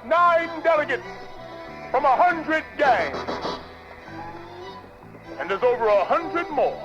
9 delegates from 100 gangs. And there's over 100 more.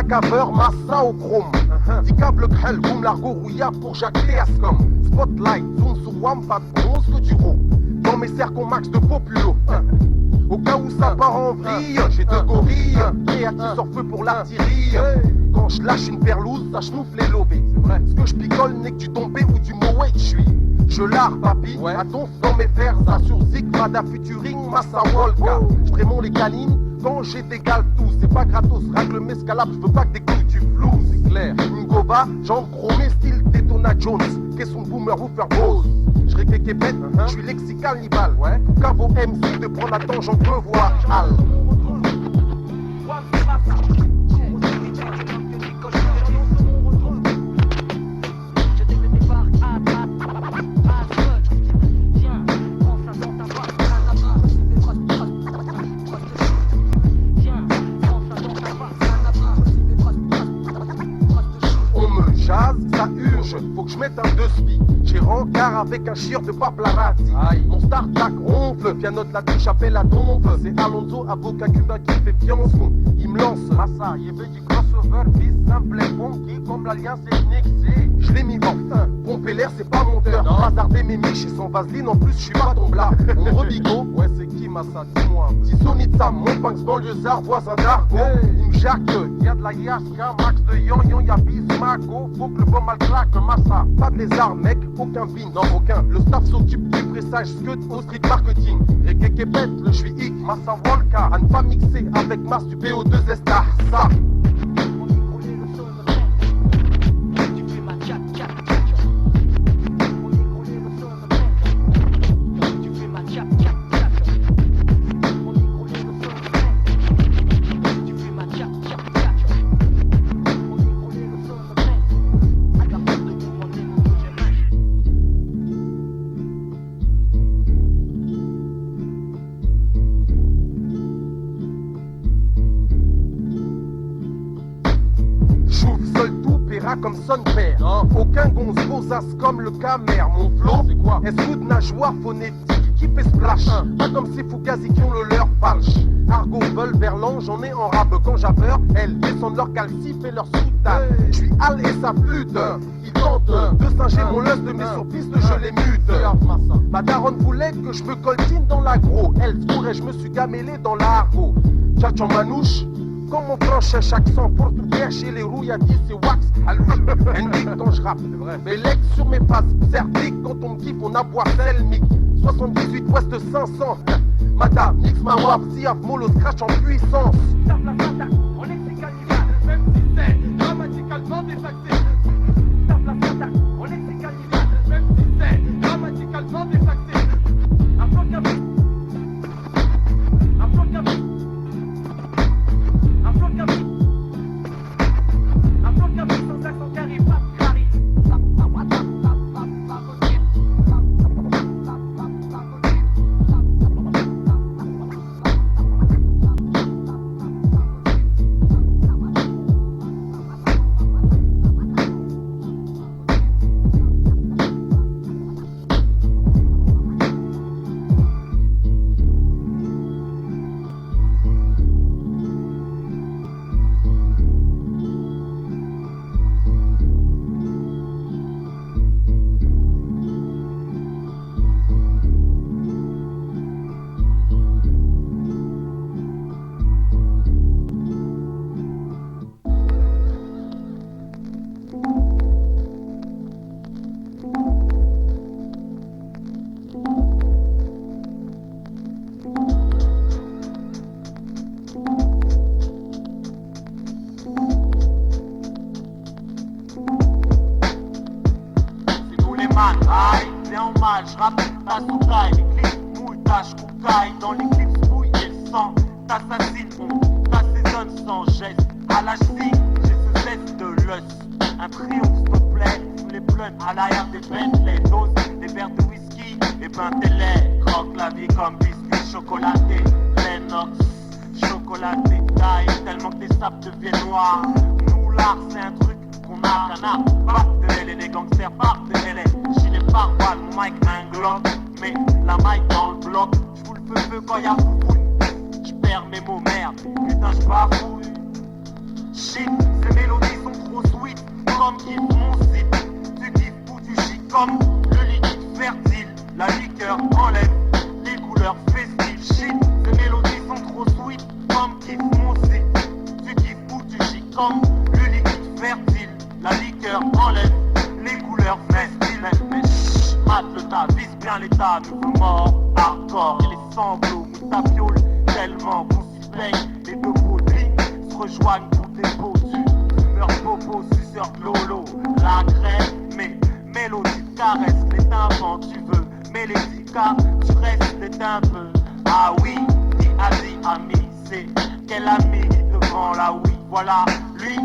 Caveur, massa au chrome. Dit câble grêle, boum, l'argot rouillard pour jacter Ascom. Spotlight, zoom sur WAM, pas de bronze que du ro. Dans mes cercles, max de populo. Au cas où ça part en vrille, j'ai deux gorilles. Et à qui sort feu pour l'artillerie. Quand je lâche une perlouse, ça chenoufle les lobés. Ce que je picole n'est que du tombé ou du Moët, je suis. Je l'art, papi, à donf dans mes fers. Assure Zik, Mada Futuring, Massa Wolka. Je prémons les canines quand j'ai d'égal tout. C'est pas gratos, règle mescalable, je veux pas que des couilles du flou, c'est clair. Une gova, jambes chromées, style Daytona Jones. Qu'est-ce son boomer, vous faire pause. Je réglais Québec, je suis lexicannibal. Car vos MC de prendre la tangente me voient hal. Faut que je mette un deux spi. J'ai rencard avec un chieur de paparazzi. Mon start-tac ronfle, piano de la touche appelle la dompe. C'est Alonso, avocat cubain qui fait fiançon. Il me lance, Massa, il veut du crossover, bis simple et funky comme l'alliance ethnique. Je l'ai mis enfin, pomper l'air c'est pas mon cœur. Hasarder mes miches et sans vaseline, en plus je suis pas ton blard. Mon rebigo, ouais c'est qui Massa, dis-moi. Tissonitza, mon punks dans le zar, voisin d'Argo. Il me jacque, y'a de la yaska, max de yon, y'a Bismaco. Faut que le bon mal claque, Massa. Pas de lézard, mec, aucun bin, non aucun. Le staff s'occupe du pressage, scud au street marketing. Reggae Québec, le je suis hic, Massa Volca. À ne pas mixer avec masse du PO2 Star, ça. Comme son père, aucun gonzo as comme le Camer. Mon flow, c'est quoi? Est-ce de nageoire phonétique qui fait splash? Pas comme ces Fugazi qui ont le leur falche. Argo, Vol, Berlan, j'en ai en rab quand j'ai peur. Elles descendent leur calcif et leur soutane. Je suis Al et sa flûte. Ils tentent de singer mon lust de mes surpistes, je les mute. Ma daronne voulait que je me coltine dans l'agro. Elle pourrait, je me suis gamélé dans l'argot. Tchatch en manouche. Comme mon franchise accent portugais chez les rouilladis c'est wax à l'huile. Henrik quand je rappe, mes legs sur mes faces, cerviques quand on me kiffe on aboie sel mic. 78 ouest 500, Mada, mix ma wap, si Avmolo scratch en puissance. Tape la patate, on est cannibale, même si c'est grammaticalement désaxé. comme biscuit chocolaté. Lennox, chocolaté, taille tellement que tes sables deviennent noirs. Nous l'art c'est un truc qu'on a qu'un art. Pas de LA, les gangsters partent de LA. Gilet pare-balles, mon mic un Glock. Mais la mic dans le bloc, j'fous le feu quand y'a foufoune. J'perds mes mots merde, putain j'bafouille. Shit, ces mélodies sont trop sweet, comme kiff mon site. Tu kiffes ou tu chies comme le liquide fertile. La liqueur enlève les couleurs festives. Shit, ces mélodies sont trop sweet, comme kiff mon site. Tu kiffes ou tu chies comme le liquide fertile. La liqueur enlève les couleurs festives. Mais chut, mate le tas, vise bien l'état. Nouveau mort, hardcore, et les sanglots, mousse ta fiole, tellement qu'on s'y paye. Les deux bouddhis se rejoignent pour des pots du fumeur popo, suceur de lolo. La crème, mes mélodies caressent les tympans. Tu veux mélodie car tu restes un peu. Ah oui, dit Adi ami, c'est quel ami devant la oui. Voilà, lui,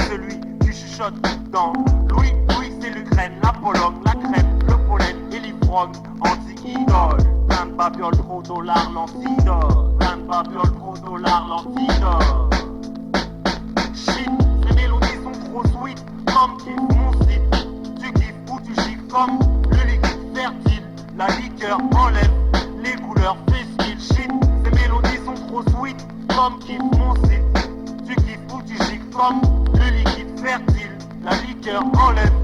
celui qui chuchote dans Louis, c'est l'Ukraine, la Pologne, la crème, le pollen et l'ivrogne, anti-idole. Plein de babioles, pro dollars, l'antidote. Plein de babioles, pro dollars, l'antidote. Shit, ces mélodies sont trop sweet, comme kiff mon site. Tu kiffes ou tu chiffres comme le liquide fertile. La liqueur enlève les couleurs festives. Shit, ces mélodies sont trop sweet, comme kiff mon site. Tu kiffes ou tu chiffres comme le liquide fertile. La liqueur enlève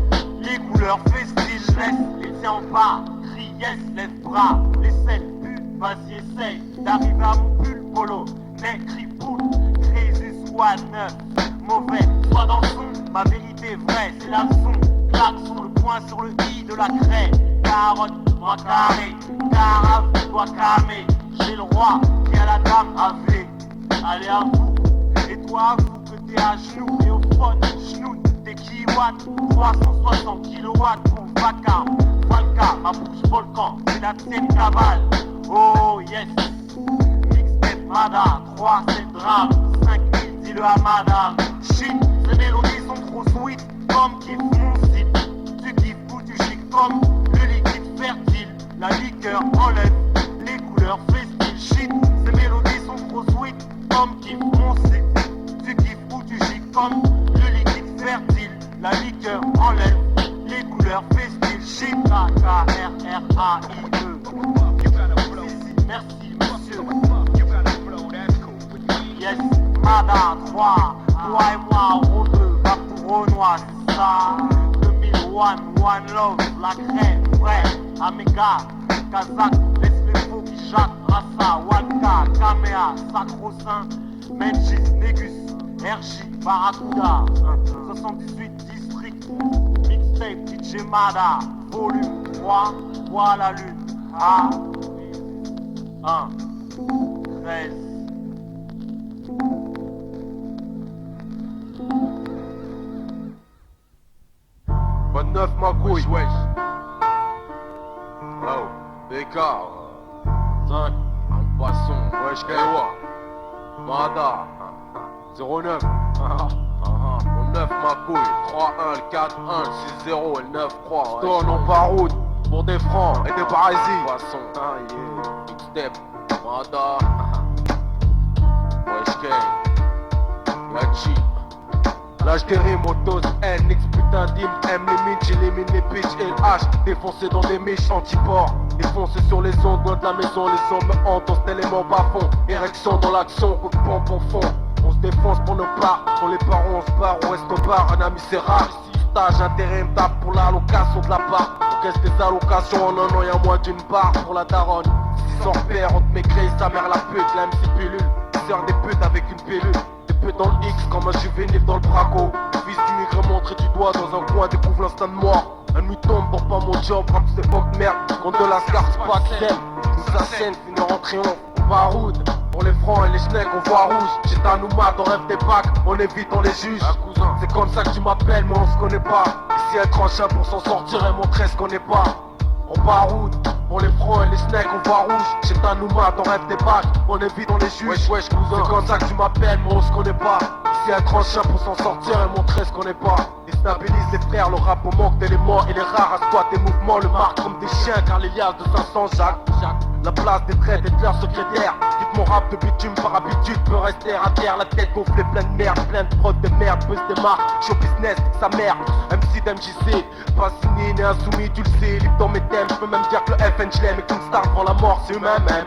les couleurs festives. Laisse les tiens en bas, crie yes, lève bras. Les selles puent, vas-y essaye d'arriver à mon pull polo. N'écris poule, Crésus soit neuf. Mauvais, soit dans le son, ma vérité vraie, c'est la leçon. Klaxon, le point sur le i de la craie. Carotte, moi carré, carafe, toi camé. J'ai le roi qui a la dame avée. Allez à vous, et toi avoue que t'es à genoux. Et au phone, chenoute, t'es kilowatts. 360 kilowatts pour vaca. Valka, ma bouche volcan, c'est la tienne cavale. Oh yes, mixtape Mada, 3 c'est drame. 5000 dis-le à madame. Shit, ces mélodies sont trop sweet, comme kiff mon site. Tu kiffes ou tu chiques comme le liquide fertile. La liqueur enlève les couleurs festives. Shit, ces mélodies sont trop sweet, comme kiff mon site. Tu kiffes ou tu chiques comme le liquide fertile. La liqueur enlève les couleurs festives. Shit, K-R-R-A-I-E. Merci monsieur. Yes, Mada 3, toi et moi au 2, va pour Renoir, c'est ça. 2001, One Love, la crème, vrai, Améga, Kazakh, laisse les faux qui jactent, Rassa, Walka, Kamea, Sacro-Saint, Menchis, Négus, RJ, Barracuda, 78 districts, mixtape, DJ Mada, volume 3, vois la lune, A, 1, 13. 29 ma couille, wesh. Oh, Bécard. 5, un poisson, wesh Kaiwa. Mada. 09. Au 9 ma couille. 3-1, le 4-1, le 6-0 et le 9-3. Stone on par route pour des francs et des parasites. Poisson, mixtape, Mada. Wesh Kay. Yachi. Lâche des rimes, autos, N, X, putain d'hymne, M, limite, j'élimine les pitchs et le H. Défoncé dans des miches anti-ports. Défoncé sur les ondes, loin de la maison, les hommes me hantent, on se élément bas fond. Érection dans l'action, coup de pompe au fond. On se défonce pour nos parts, pour les parents on se barre, on reste au bar, un ami c'est rare. Stage intérim, tape pour l'allocation de la part. On caisse des allocations, en un an y'a moins d'une part pour la daronne. 600 repères, on te met grille, sa mère la pute, la MC pilule. Sœur des putes avec une pilule. Peu dans le X comme un juvénile dans le braco. Fils d'immigré montré du doigt dans un coin, découvre l'instinct de mort. Un nuit tombe pour pas mon job, rap c'est pas de merde. Contre de la scarpe, c'est pas de sel. Nous assène, finir en triomphe. On va à route, pour les francs et les schnecks on voit rouge. J'ai un noumat, on rêve des packs, on évite, on les juge. C'est comme ça que tu m'appelles mais on se connaît pas. Ici être en chien pour s'en sortir et montrer ce qu'on n'est pas. On va à route, pour les francs et les snacks on voit rouge. J'ai un noumat, on rêve des packs, on évite, on les juge. Wesh cousin, c'est comme ça que tu m'appelles mais on se connaît pas. Ici un grand chien pour s'en sortir et montrer ce qu'on n'est pas. Déstabilise les frères, le rap au manque d'éléments. Il est rare à squat tes mouvements, le marque comme des chiens car les liasses de 500 Jacques. la place des traites et de leurs secrétaires. Dites mon rap de bitume par habitude peut rester à terre. La tête gonflée plein de merde, plein de prod de merde. Buzz des marques, show business, sa mère. MC d'MJC, pas signé ni insoumis, tu le sais. Libre dans mes thèmes, je peux même dire que le FN je l'aime. Et qu'une star devant la mort c'est humain même.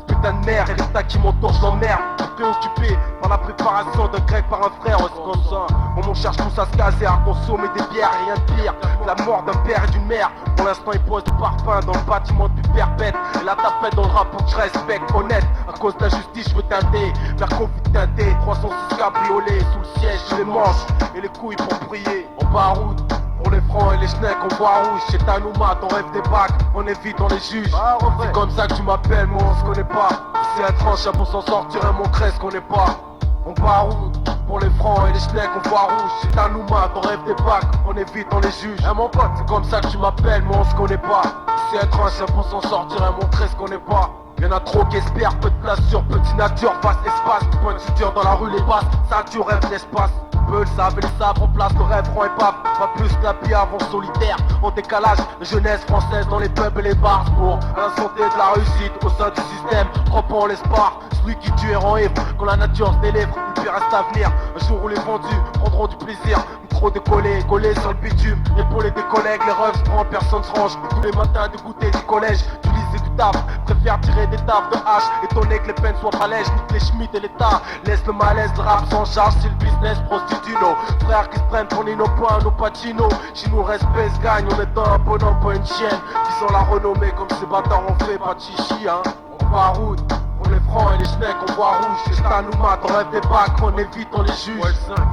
Putain de merde, et l'état qui m'entoure, je l'emmerde. Préoccupé par la préparation d'un grec par un frère, c'est comme ça. On cherche tous à se caser, à consommer des bières, rien de pire que la mort d'un père et d'une mère. Pour l'instant ils posent du parfum dans le bâtiment du perpète. Et la tapette dans le rap pour que je respecte, honnête. À cause de la justice je veux teinter, vers Covid teinté. 306 cabriolets sous le siège, j'ai les manches et les couilles pour prier. En baroud. Pour les francs et les schnecks, on voit rouge. Chez Tanouma, on rêve des bacs, on évite, on les juge. C'est comme ça que tu m'appelles, mais on se connaît pas. C'est étrange, pour s'en sortir, un mon crèche qu'on n'est pas. On baroud. Pour les francs et les schnecks, on voit rouge. Chez Tanouma, on rêve des bacs, on évite, on les juge. Mon pote, c'est comme ça que tu m'appelles, mais on se connaît pas. C'est étrange, pour s'en sortir, un mon crèche qu'on n'est pas. Y'en a trop qui espèrent, peu de place sur petit nature, face espace, point de suture dans la rue, les basses, ça tu rêves l'espace. Peu le savent et les sabres, on place le rêve, rond et paf. Pas plus que la vie avant solitaire, en décalage, jeunesse française dans les pubs et les bars. Pour à la santé de la réussite au sein du système, trop on l'espoir. Celui qui tue et rend ivre, quand la nature se délivre, il pire reste à venir. Un jour où les vendus prendront du plaisir. Trop décollé, collé sur le bitume, épaulé des collègues, les refs prennent, personne se range. Tous les matins dégoûté du collège, du lycée du taf. Préfère tirer des taffes de hache, étonné que les peines soient pas lèges, nique les schmitts et l'état. Laisse le malaise, le rap sans charge, c'est le business, prostitue nos frères qui se prennent pour Nino Point, nos Pacino. Chez nous le respect se gagne, on est dans un bonhomme, pas une chienne. Qui sont la renommée comme ces bâtards on fait pas de chichi hein. On baroud. Pour les francs et les schnecks, on voit rouge. C'est Tanouma, on rêve des bacs, on évite, on les juge.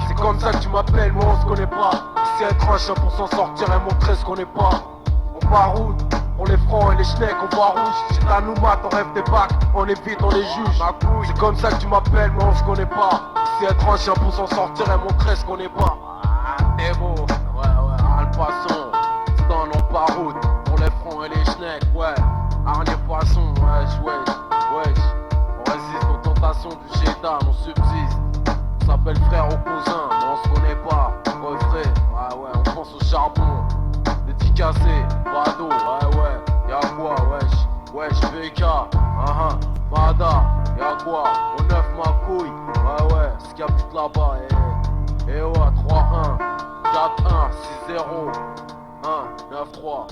C'est comme ça que tu m'appelles, mais on se connaît pas. C'est étrange pour s'en sortir et montrer ce qu'on n'est pas. On baroud. Pour les francs et les schnecks, on voit rouge. C'est Tanouma, on rêve des bacs, on évite, on les juge. C'est comme ça que tu m'appelles, mais on se connaît pas. C'est étrange pour s'en sortir et montrer ce qu'on n'est pas. T'es beau, ouais, le poisson. C'est dans nos baroud. Pour les francs et les schnecks, ouais. Harnier poisson, wesh. On résiste aux tentations du chétan, on subsiste. On s'appelle frère ou cousin, mais on se connaît pas. Ouais frère, ouais, on pense au charbon. Dédicacé, Bado, ouais, y'a quoi, wesh, BK, Mada, y'a quoi, au 9 ma couille, ouais, ce qu'il y a plus là-bas, ouais, 3-1, 4-1, 6-0, 1-9-3.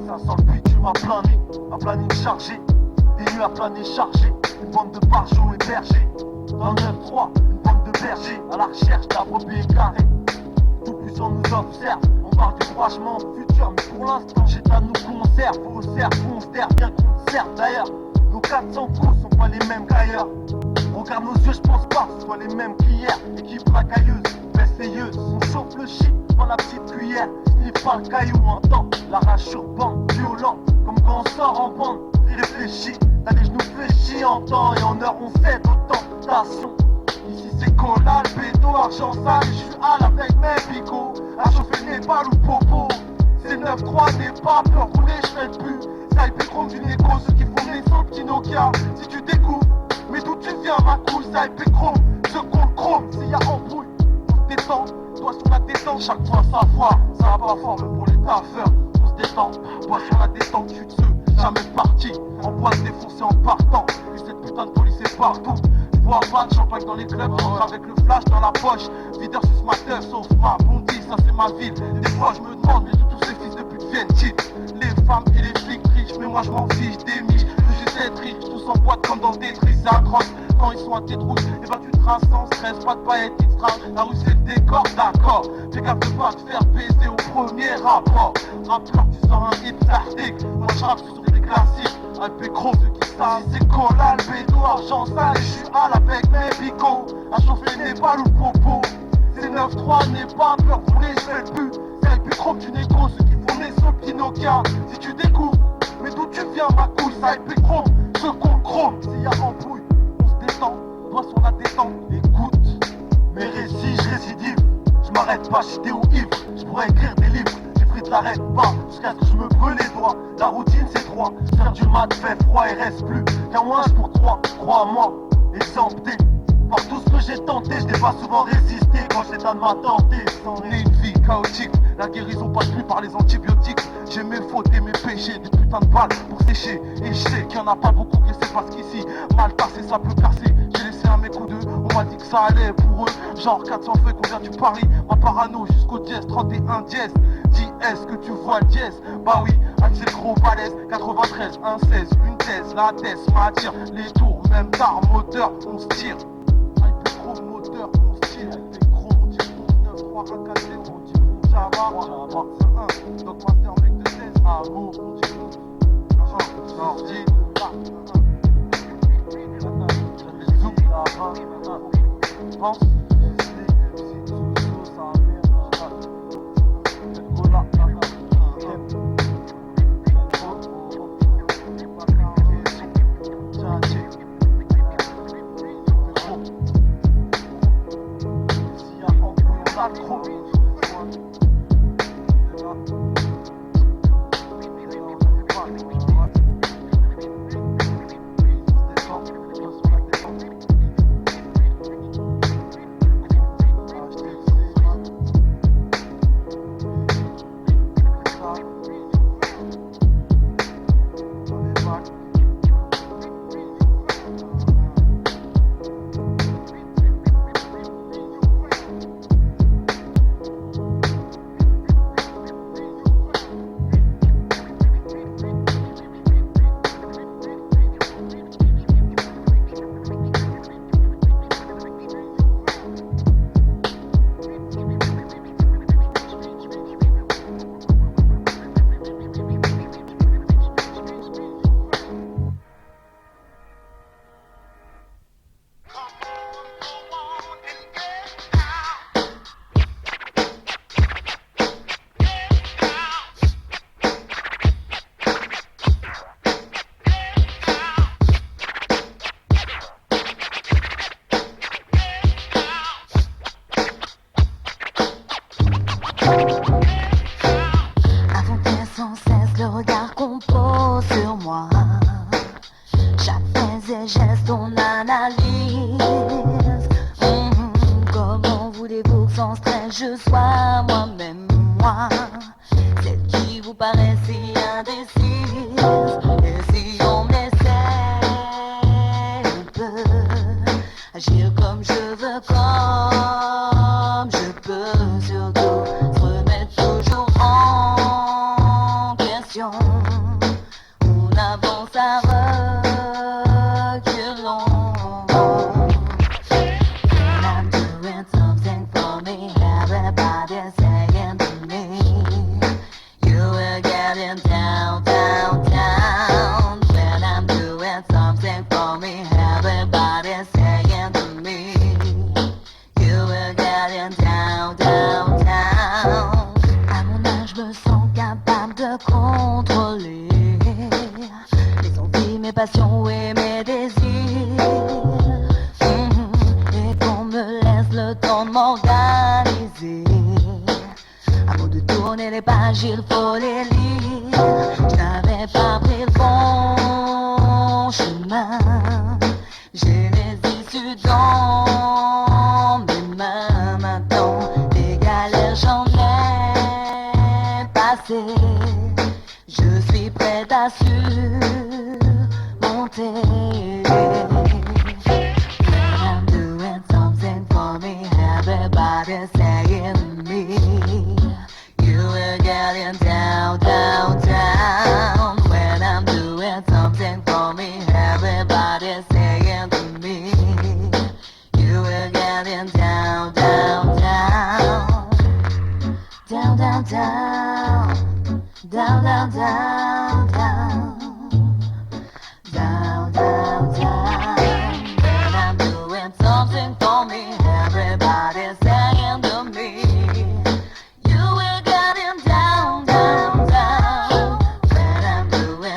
Ça sent le bitume à planer chargé. Des nuits à planer chargé. Une bande de barjots et bergers. Dans le 9-3, une bande de bergers à la recherche d'un brebis égaré. Tout puissant nous observe. On parle du franchement futur, mais pour l'instant, j'ai à nous conserve. Vos cerveaux, on se terre bien qu'on se serve d'ailleurs. Nos 400 coups sont pas les mêmes qu'ailleurs. Regarde nos yeux, je pense pas que ce soit les mêmes qu'hier. Équipe racailleuse, essayeuse. On chauffe le shit dans la petite cuillère. Sniff par le caillou, entend la rage sur bande, violent. Comme quand on sort en bande, irréfléchi. T'as les genoux fléchis en temps et en heure, on cède aux tentations. Ici c'est collal, béto, argent sale. Je suis à avec mes bigots. À chauffer les balles ou popo. C'est 9-3, des pas peur rouler, je fais le but. Ça y pétrome du négo, ceux qui font les sauts petits Nokia. Si tu découvres, mais d'où tu viens ma couille, ça y pétrome. Ceux qu'on le chrome, s'il y a embrouille, on se détend. Toi sur la détente, chaque fois sa voix. Ça va pas fort, mais pour les taffeurs, on se détend. Toi sur la détente, tu te sais, jamais parti. En boîte défoncé en partant. Et cette putain de police est partout. Bois pas de champagne dans les clubs, rentre avec le flash dans la poche. Videur sur ce matin, sauf ma Bondy, ça c'est ma ville. Des fois je me demande, mais tous ces fils de pute viennent-ils? Les femmes et les flics trichent, mais moi je m'en fiche des miches. J'essaie d'être riche, tous en boîte comme dans des tris, c'est atroce. Quand ils sont à tes trousses, et bah tu traces sans stress, pas de paillettes, extra. La rue c'est le décor, d'accord. Fais gaffe de pas te faire baiser au premier rapport. rappeur, tu sors un hit tactique. Moi je rappe sur des classiques. IP Chrome, ceux qui savent, c'est Colal, Bédo, argent sale. Et je suis à avec mes bicots. À chauffer n'est pas le popo. C'est 9-3, n'est pas peur, vous les faites le but. C'est IP Chrome, tu n'es gros, ceux qui font les sauts Pinocchia. Si tu découvres, mais d'où tu viens, ma couille, c'est IP Chrome. Ceux qu'on chrome, s'il y a embrouille, on se détend. Doigt sur la détente, écoute. Mes récits, je récidive. Je m'arrête pas, j'étais au ivre. Je pourrais écrire des livres. T'arrêtes pas jusqu'à ce que je me brûle les doigts. La routine c'est 3, faire du mat fait froid et reste plus qu'un moins pour 3, crois-moi, exempté par tout ce que j'ai tenté, je n'ai pas souvent résisté quand j'étais de ma tentée. C'en est une vie chaotique, la guérison passe plus par les antibiotiques. J'ai mes fautes et mes péchés, des putains de balles pour sécher. Et je sais qu'il y en a pas beaucoup, que c'est parce qu'ici, mal tassé ça peut casser. J'ai laissé un mec ou deux, on m'a dit que ça allait pour eux. Genre 400 feuilles qu'on vient du Paris, ma parano jusqu'au dièse, 31 dièse. Dis est-ce que tu vois le dièse? Bah oui, Axel gros balèze, 93, 1,16, une thèse, la thèse m'attire. Les tours, même tard, moteur, on se tire. IP gros moteur, on se tire. IP gros, on dit 9, 3, 1, 4, 0, on dit bon, Java, c'est 1, donc master mec de 16, amour, on dit bon, sorti, là, zoom, là, pense.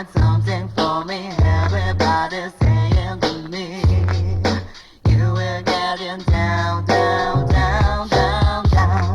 got something for me. Everybody's saying to me, you will get him down, down, down, down, down.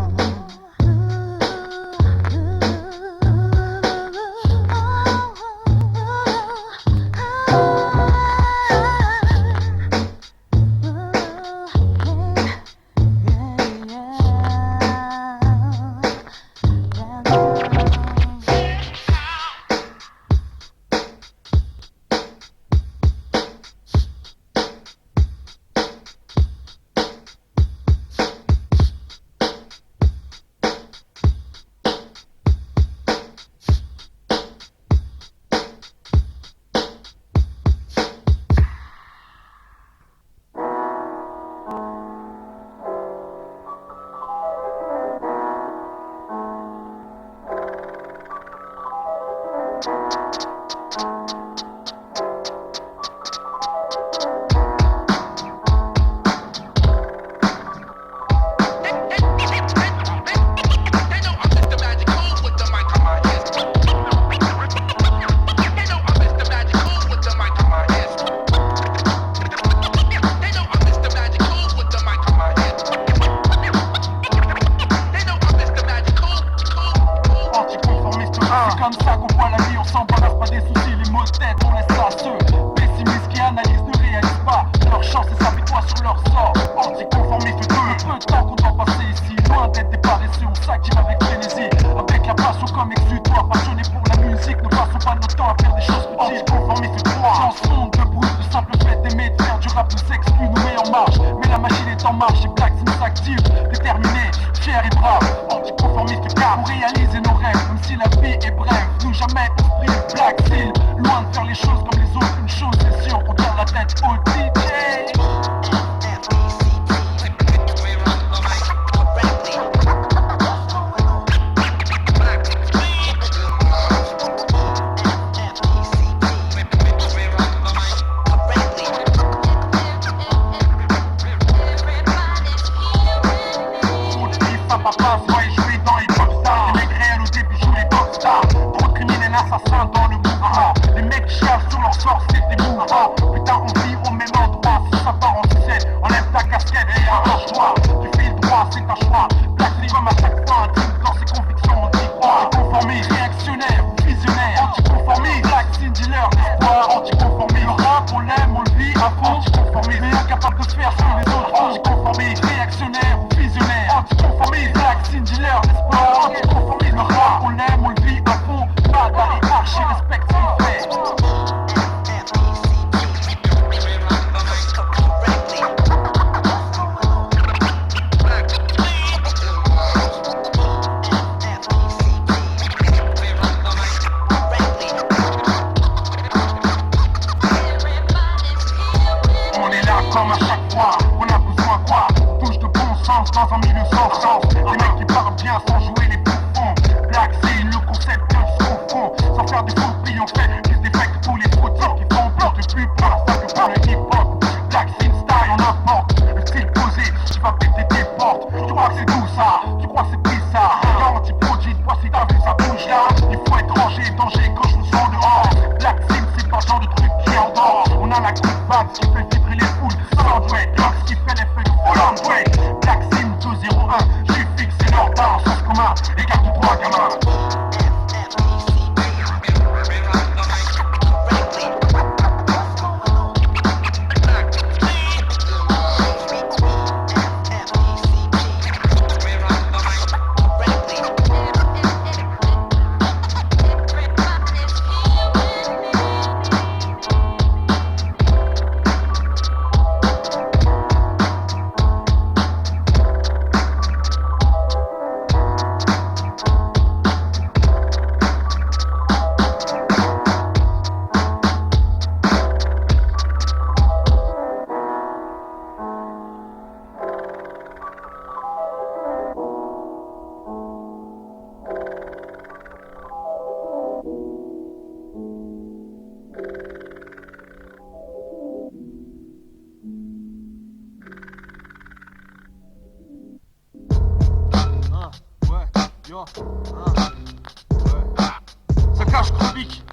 Ça cache chronique.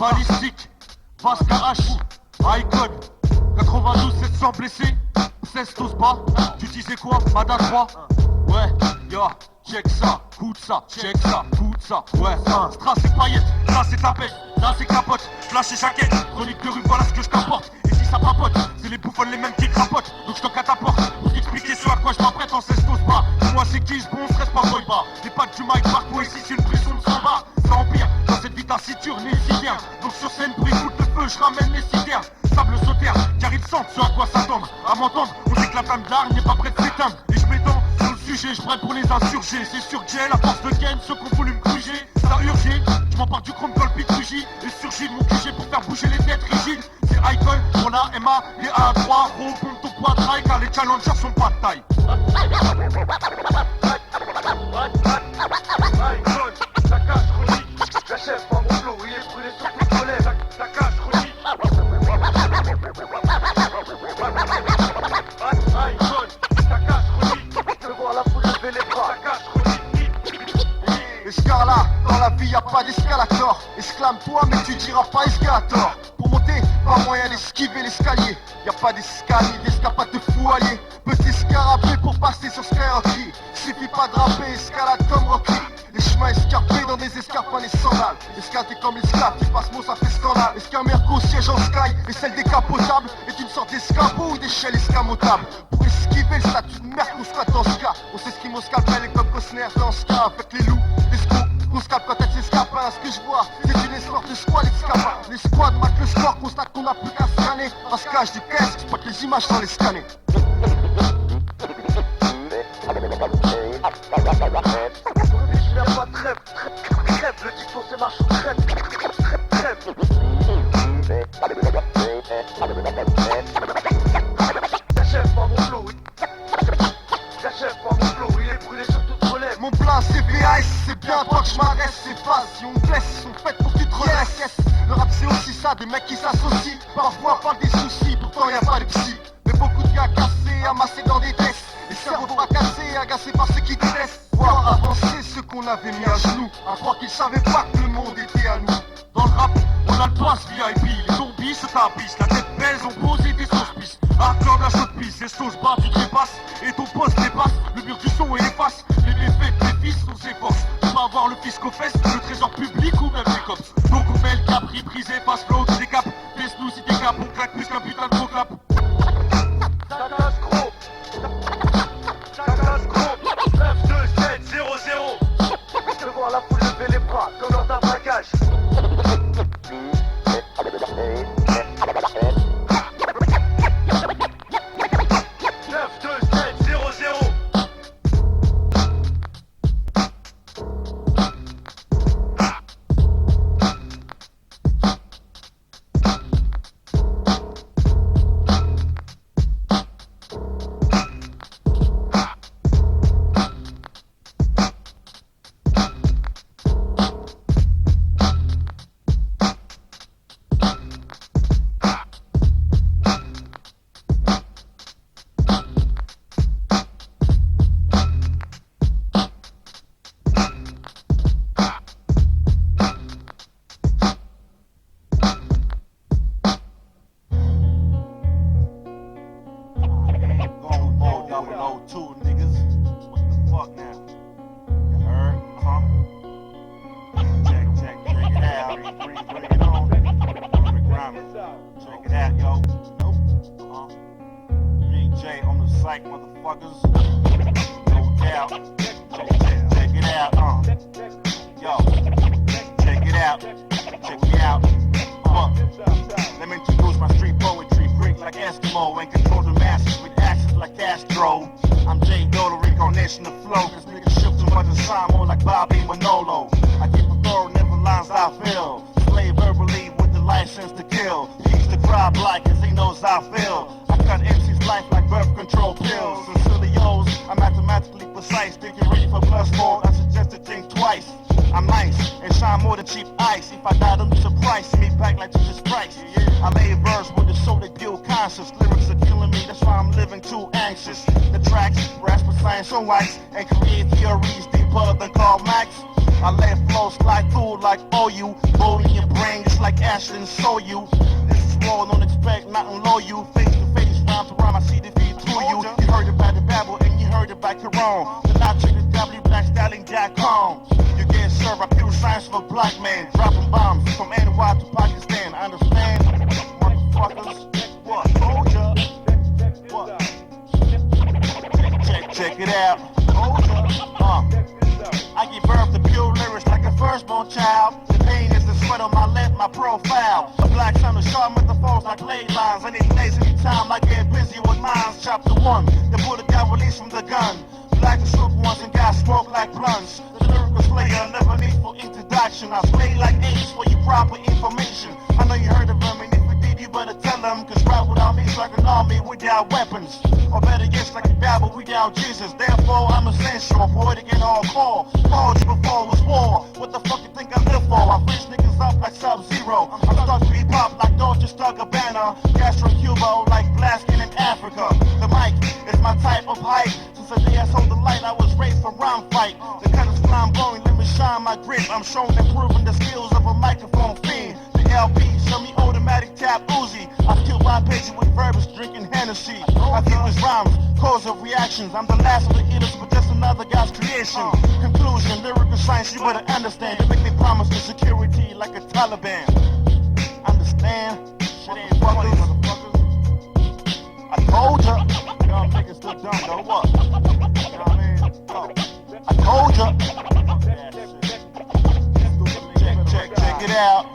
Balistique, Vasque H, Icon, 92 700 blessés, 16 tous bas, tu disais quoi, Mada 3? Ouais, yo, check ça, coûte ça, check ça, coûte ça, ouais, Strass et paillettes, là c'est tapette, là c'est capote, flash et jaquette, chronique de rue, voilà ce que je t'apporte. Et si ça papote, c'est les bouffons les mêmes qui crapotent, donc je toque à ta porte, pour t'expliquer ce à quoi je m'apprête en 16 tous bas. Dis-moi c'est qui ce bon, stress pas boy bas, les pattes du mic partout ici c'est une prison de 100 bas. Ça empire, dans cette vie taciturne, les bien. Donc sur scène, bruit, coup de feu, je ramène les citernes. Sable sautère, car ils sentent ce à quoi s'attendre. À m'entendre, on sait que la flamme d'art n'est pas prête de s'éteindre. Et je m'étends sur le sujet, je brûle pour les insurgés. C'est sûr que j'ai la force de Ken, ceux qu'on voulu me gruger. Ça a urgé, je m'empare du chrome dans le pit Rugy. Et surgit mon QG pour faire bouger les têtes rigides. C'est Icon, on a MA, les 1 à 3. Gros, pompe ton poids de rail, car les challengers sont pas de taille. Ta cage chronique, j'achève pas mon flow, il est brûlé sur toute relève. Ta cage chronique. Ta cage chronique, je vois la foule lever les bras. Ta cage chronique. Escala, dans la vie y'a pas d'escalator. Exclame-toi mais tu diras pas escalator. Pour monter, pas moyen d'esquiver l'escalier. Y'a pas d'escalier, d'escapade de fou allié. Petit scarabée pour passer sur Skyrocky. Suffit pas de rapper, escalade comme Rocky. Les chemins escarpés dans des escarpins, les sandales. Escalader comme l'esclave qui passe mot, ça fait scandale. Est-ce qu'un merco siège en sky et celle décapotable est une sorte d'escabeau ou d'échelle escamotable? Pour esquiver le statut de merco, squat dans ce cas. On s'esquime au scalpel et comme Costner dans ce cas. Avec les loups, les scouts, qu'on scalpe quand elle s'escape. Ce que je vois, c'est une escorte de squad escapin. Les squads marquent le score, constate qu'on a plus qu'à scanner. En se cache du casque, spot les images sans les scanner. Je viens pas trêve, trêve, le dicton c'est marche ou trêve, trêve. J'achève pas mon flow, j'achève pas mon flow, il est brûlé sur toute relève. Mon plan c'est VAS, c'est bien toi que je m'arrête, c'est pas si on me blesse, ils sont faits pour que tu te relaisses. Le rap c'est aussi ça, des mecs qui s'associent, parfois parlent des soucis, pourtant y'a pas de psy. Mais beaucoup de gars cassés, amassés dans des tests. Les cerveaux fracassés, agacés par ceux qui détestent. Voir avancer ceux qu'on avait mis à genoux, à croire qu'ils savaient pas que le monde était à nous. Dans le rap, on a le pass VIP, les zombies se tapissent, la tête baise, on pose des auspices. Hardcore de la chaude pisse, les choses bas, tu trépasses, et ton poste dépasse, le mur du son et efface. Les méfaits de tes fils, on s'efforce, on va avoir le fisc aux fesses, le trésor public ou même les cops. Donc on met le cap, reprisé, passe l'autre, décape, laisse-nous si t'es cap, on claque plus qu'un putain de gros clap. Ta cage gros, ta cage gros, 9, 2, 7, 0, 0. Je vois la foule lever les bras, comme lors d'un braquage. 9, 2, 7, 0, 0. I let flow slide through like OU. Bowling your brain just like Ashton saw you. This is war, don't expect nothing low you. Face to face, rhyme to rhyme, I see defeat through you. You heard about the Babel and you heard about Corona. The not trick the W, Black Stallion, Jack Kong. You get served by pure science of a black man. Dropping bombs from NY to Pakistan. I understand, motherfuckers. What? Hold ya. What? Check it out. Hold ya. I give birth to pure lyrics like a firstborn child. The pain is the sweat on my left, my profile. A black son of sharp metaphors like ley lines. Any place, any time, I get busy with lines. Chapter 1, the bullet got released from the gun. Black and shook ones and got smoked like blunts. The lyrical slayer, never need for introduction. I spray like apes for your proper information. I know you heard of them, and if you did, you better tell them. Cause rap without me is like an army without weapons. Or better yet, like a Bible without Jesus. Therefore, I'm essential, avoid again all call. Called you before it was war. What the fuck you think I live for? I freeze niggas up like Sub-Zero. I'm stuck to hip-hop like Dolce Gabbana. Castro Cuba like Blaskin in Africa. The mic is my type of height. Since the day I sold the light, I was raised for round fight. The cut is flamboyant, let me shine my grip. I'm showing and proving the skills of a microphone fiend. The LP, show me automatic tap Uzi. I kill my pages with verbs, drinking Hennessy. I feel his rhymes, cause of reactions. I'm the last of the hitters, but just another guy's creation. Conclusion, lyrical science, you better understand. They make me promise the security like a Taliban. Understand? Shit ain't funny, motherfuckers. I told ya. Y'all niggas still dumb though, what? You know what I mean? I told ya. Check it out.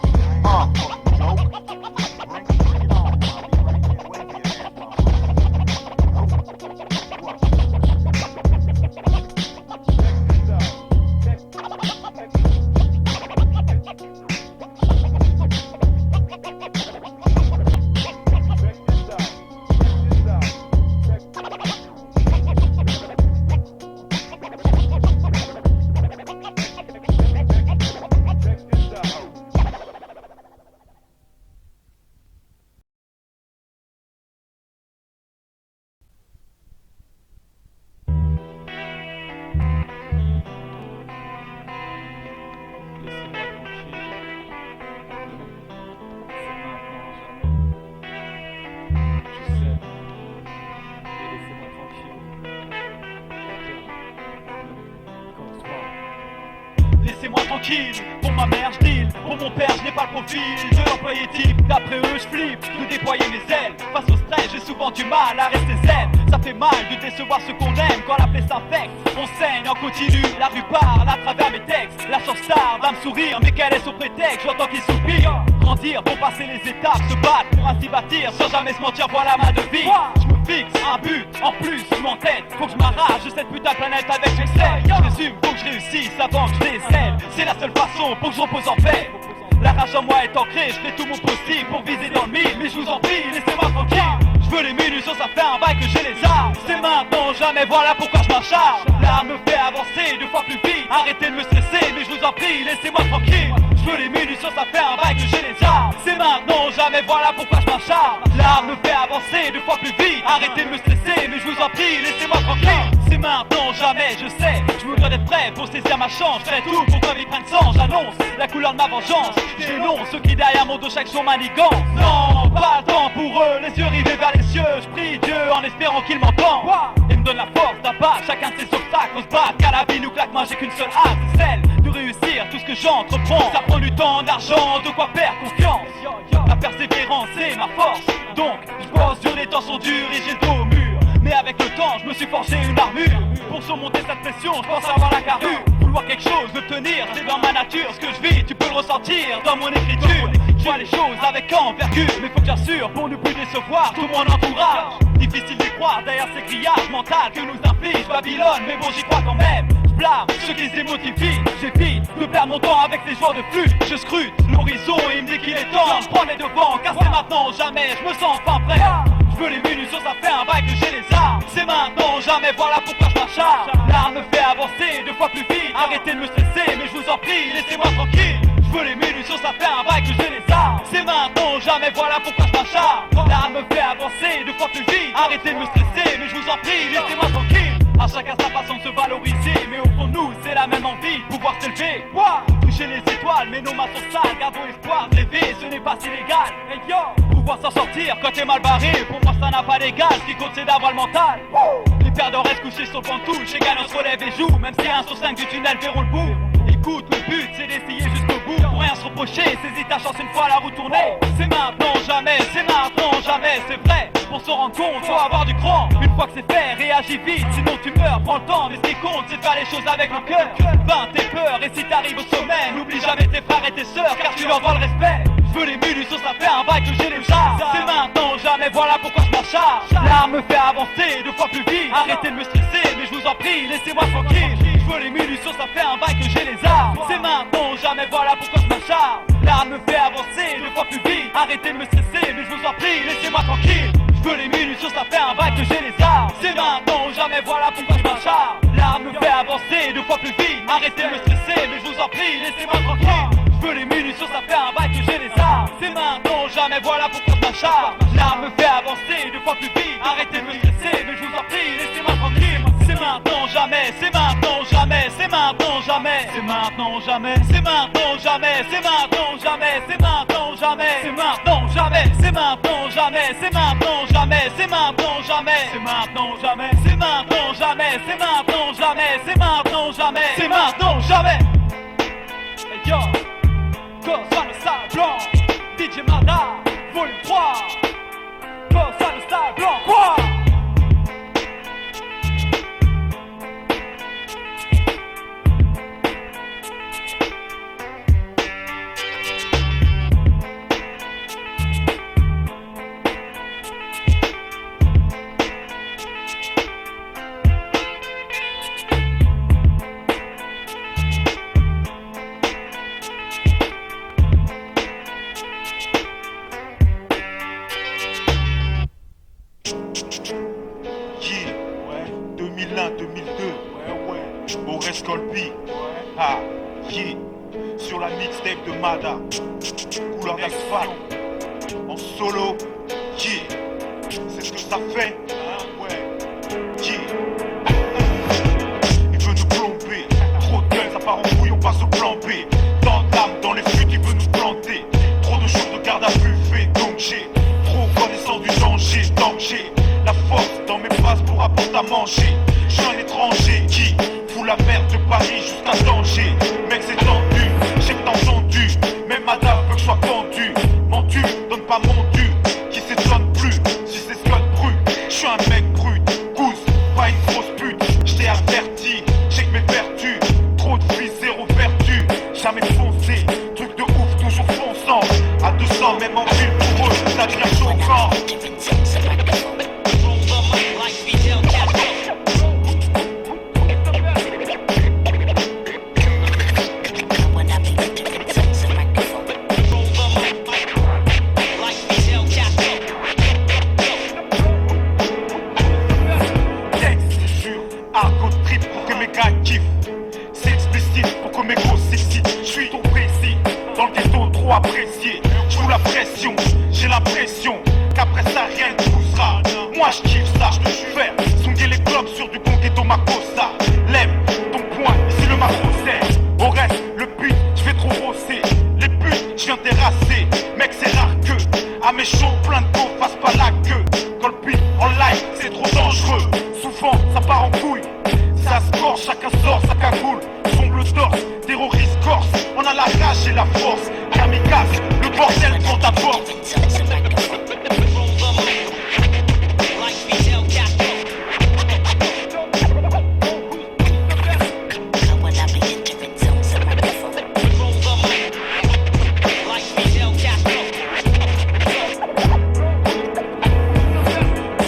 Laissez-moi tranquille, pour ma mère je deal, pour mon père je n'ai pas le profil de l'employé type, d'après eux je flippe, de déployer mes ailes. Face au stress j'ai souvent du mal à rester zen. Ça fait mal de décevoir ce qu'on aime quand la plaie s'infecte. On saigne en continu, la rue parle à travers mes textes. La chance tarde à me sourire, mais quel est son prétexte? J'entends qu'il soupire. Grandir pour passer les étapes, se battre pour ainsi bâtir sans jamais se mentir, voilà ma devise. Je me fixe un but, en plus je m'entête. Faut que je m'arrache de cette putain de planète avec succès. Je résume, faut que je réussisse avant que je décèle. C'est la seule façon pour que je repose en paix. La rage en moi est ancrée, je fais tout mon possible pour viser dans le mille. Mais je vous en prie, laissez-moi tranquille. Je veux les munitions, ça fait un bail que j'ai les armes. C'est maintenant, jamais, voilà pourquoi je m'acharne. L'art me fait avancer 2 fois plus vite. Arrêtez de me stresser, mais je vous en prie, laissez-moi tranquille. Je veux les munitions, ça fait un bail que j'ai les armes. C'est maintenant, jamais, voilà pourquoi je m'acharne. L'art me fait avancer 2 fois plus vite. Arrêtez de me stresser, mais je vous en prie, laissez-moi tranquille. C'est maintenant, jamais, je sais. Je me dois d'être prêt pour saisir ma chance. Je ferai tout pour que vie prenne sang. J'annonce la couleur de ma vengeance. J'énonce ceux qui derrière mon dos chaque jour manigance. Non, pas le temps pour eux, les yeux rivés vers les cieux. Je prie Dieu en espérant qu'il m'entende et me donne la force d'abattre chacun de ces obstacles. On se bat, qu'à la vie nous claque, moi j'ai qu'une seule hâte, c'est celle de réussir tout ce que j'entreprends. Ça prend du temps, d'argent, de quoi faire confiance. La persévérance c'est ma force. Donc je bosse sur les temps sont durs et j'ai le dos au mur. Mais avec le temps, je me suis forgé une armure. Pour surmonter cette pression, je pense avoir la carrure. Vouloir quelque chose, me tenir, c'est dans ma nature. Ce que je vis, tu peux le ressentir dans mon écriture. Je vois les choses avec envergure, mais faut que j'assure pour ne plus décevoir tout mon entourage. Difficile d'y croire derrière ces grillages mentales que nous inflige Babylone, mais bon j'y crois quand même. Je blâme ceux qui les émotifient. J'évite de perdre mon temps avec ces joueurs de flûte. Je scrute l'horizon et il me dit qu'il est temps de prendre les devants, car c'est maintenant ou jamais, je me sens enfin prêt. Je veux les munitions, ça fait un bail que j'ai les armes. C'est maintenant ou jamais, voilà pourquoi je m'acharne. L'art me fait avancer 2 fois plus vite. Arrêtez de me stresser, mais je vous en prie, laissez-moi tranquille. Je veux les munitions, ça fait un bail que j'ai les armes. C'est maintenant ou jamais, voilà pourquoi je m'acharne. L'art me fait avancer 2 fois plus vite. Arrêtez de me stresser, mais je vous en prie, laissez-moi tranquille. À chacun sa façon de se valoriser. Mais au fond de nous, c'est la même envie de pouvoir s'élever. Toucher les étoiles, mais nos mains sont sales. Gardons espoir de rêver, ce n'est pas illégal. Hey yo, pouvoir s'en sortir quand t'es mal barré, pour moi ça n'a pas d'égal. Ce qui compte c'est d'avoir le mental. Les perdants restent couchés sur le banc de touche, les gagnants se relèvent et jouent. Même si 1 sur 5 du tunnel verront le bout. Écoute, le but c'est d'essayer jusqu'au bout. Pour rien se reprocher, saisis ta chance une fois la roue tournée. C'est maintenant jamais, c'est maintenant jamais, c'est vrai. Pour s'en rendre compte, faut avoir du cran. Une fois que c'est fait, réagis vite, sinon tu meurs. Prends le temps, mais ce qui compte c'est de faire les choses avec le cœur. Vain tes peurs, et si t'arrives au sommet, n'oublie jamais tes frères et tes sœurs, car tu leur dois le respect. Je veux les munitions, ça fait un bail que j'ai les chars. C'est maintenant ou jamais, voilà pourquoi je m'en charge. L'arme me fait avancer 2 fois plus vite. Arrêtez de me stresser, mais je vous en prie, laissez-moi tranquille. Je veux les munitions, ça fait un bail que j'ai les armes. C'est maintenant ou jamais, voilà pourquoi je m'en charge. L'arme me fait avancer 2 fois plus vite. Arrêtez de me stresser, mais je vous en prie, laissez-moi tranquille. Je veux les munitions, ça fait un bail que j'ai les armes. C'est maintenant ou jamais, voilà pourquoi je m'en charge. L'arme me fait avancer 2 fois plus vite. Arrêtez de me stresser, mais je vous en prie, laissez-moi tranquille. Je veux les munitions, ça fait un bail que j'ai les armes. C'est maintenant ou jamais, voilà pourquoi je m'en charge. L'arme me fait avancer 2 fois plus vite. Arrêtez de me stresser, mais je vous en prie, laissez-moi tranquille. C'est maintenant ou jamais, c'est maintenant ou jamais, c'est maintenant ou jamais, c'est maintenant ou jamais, c'est maintenant ou jamais, c'est maintenant ou jamais, c'est maintenant ou jamais, c'est maintenant ou jamais, c'est maintenant ou jamais, c'est maintenant ou jamais, c'est maintenant ou jamais, c'est maintenant ou jamais, c'est maintenant ou jamais, c'est maintenant ou jamais, c'est maintenant ou jamais, c'est maintenant ou jamais. Hey yo, Cosa le sale blanc, DJ Mada, volume 3. Cosa le sale blanc, quoi? Sur la mixtape de Mada, couleur d'asphalte, en solo, c'est ce que ça fait, il veut nous plomber, trop de gueule, ça part en couille, on passe au plan B. Tant d'âmes dans les flûtes, il veut nous planter, trop de jours de garde à vue fait, donc j'ai trop connaissant du danger, la force dans mes phrases pour apporter à manger. Je suis un étranger qui fout la merde de Paris jusqu'à danger. Mec c'est tendu, j'ai que t'as entendu. Même madame veut que je sois pendu. Mentu, donne pas mon dû. Qui s'étonne plus, si c'est ce que brut. Je suis un mec brut, gousse, pas une grosse pute. J't'ai averti, j'ai que mes vertus. Trop de vie, zéro vertu. Jamais foncé, truc de ouf, toujours fonçant. À 200, même en ville pour eux, ça devient choquant. Apprécié, je vous la pression, j'ai l'impression qu'après ça rien ne poussera. Moi je kiffe ça, je te faire songer les clubs sur du bon ghetto Makossa. Lève ton poing, ici le macro-serre. Au reste, le but, je vais trop rosser. Les buts, je viens terrasser. Mec c'est rare que, à mes shows plein de go, fasse pas la queue. Quand le beat en live, c'est trop dangereux. Souvent, ça part en couille. Ça se corse, chacun sort sa cagoule. Sombre le torse, terroriste corse. On a la rage et la force. Kamikaze, le bordel prend ta porte.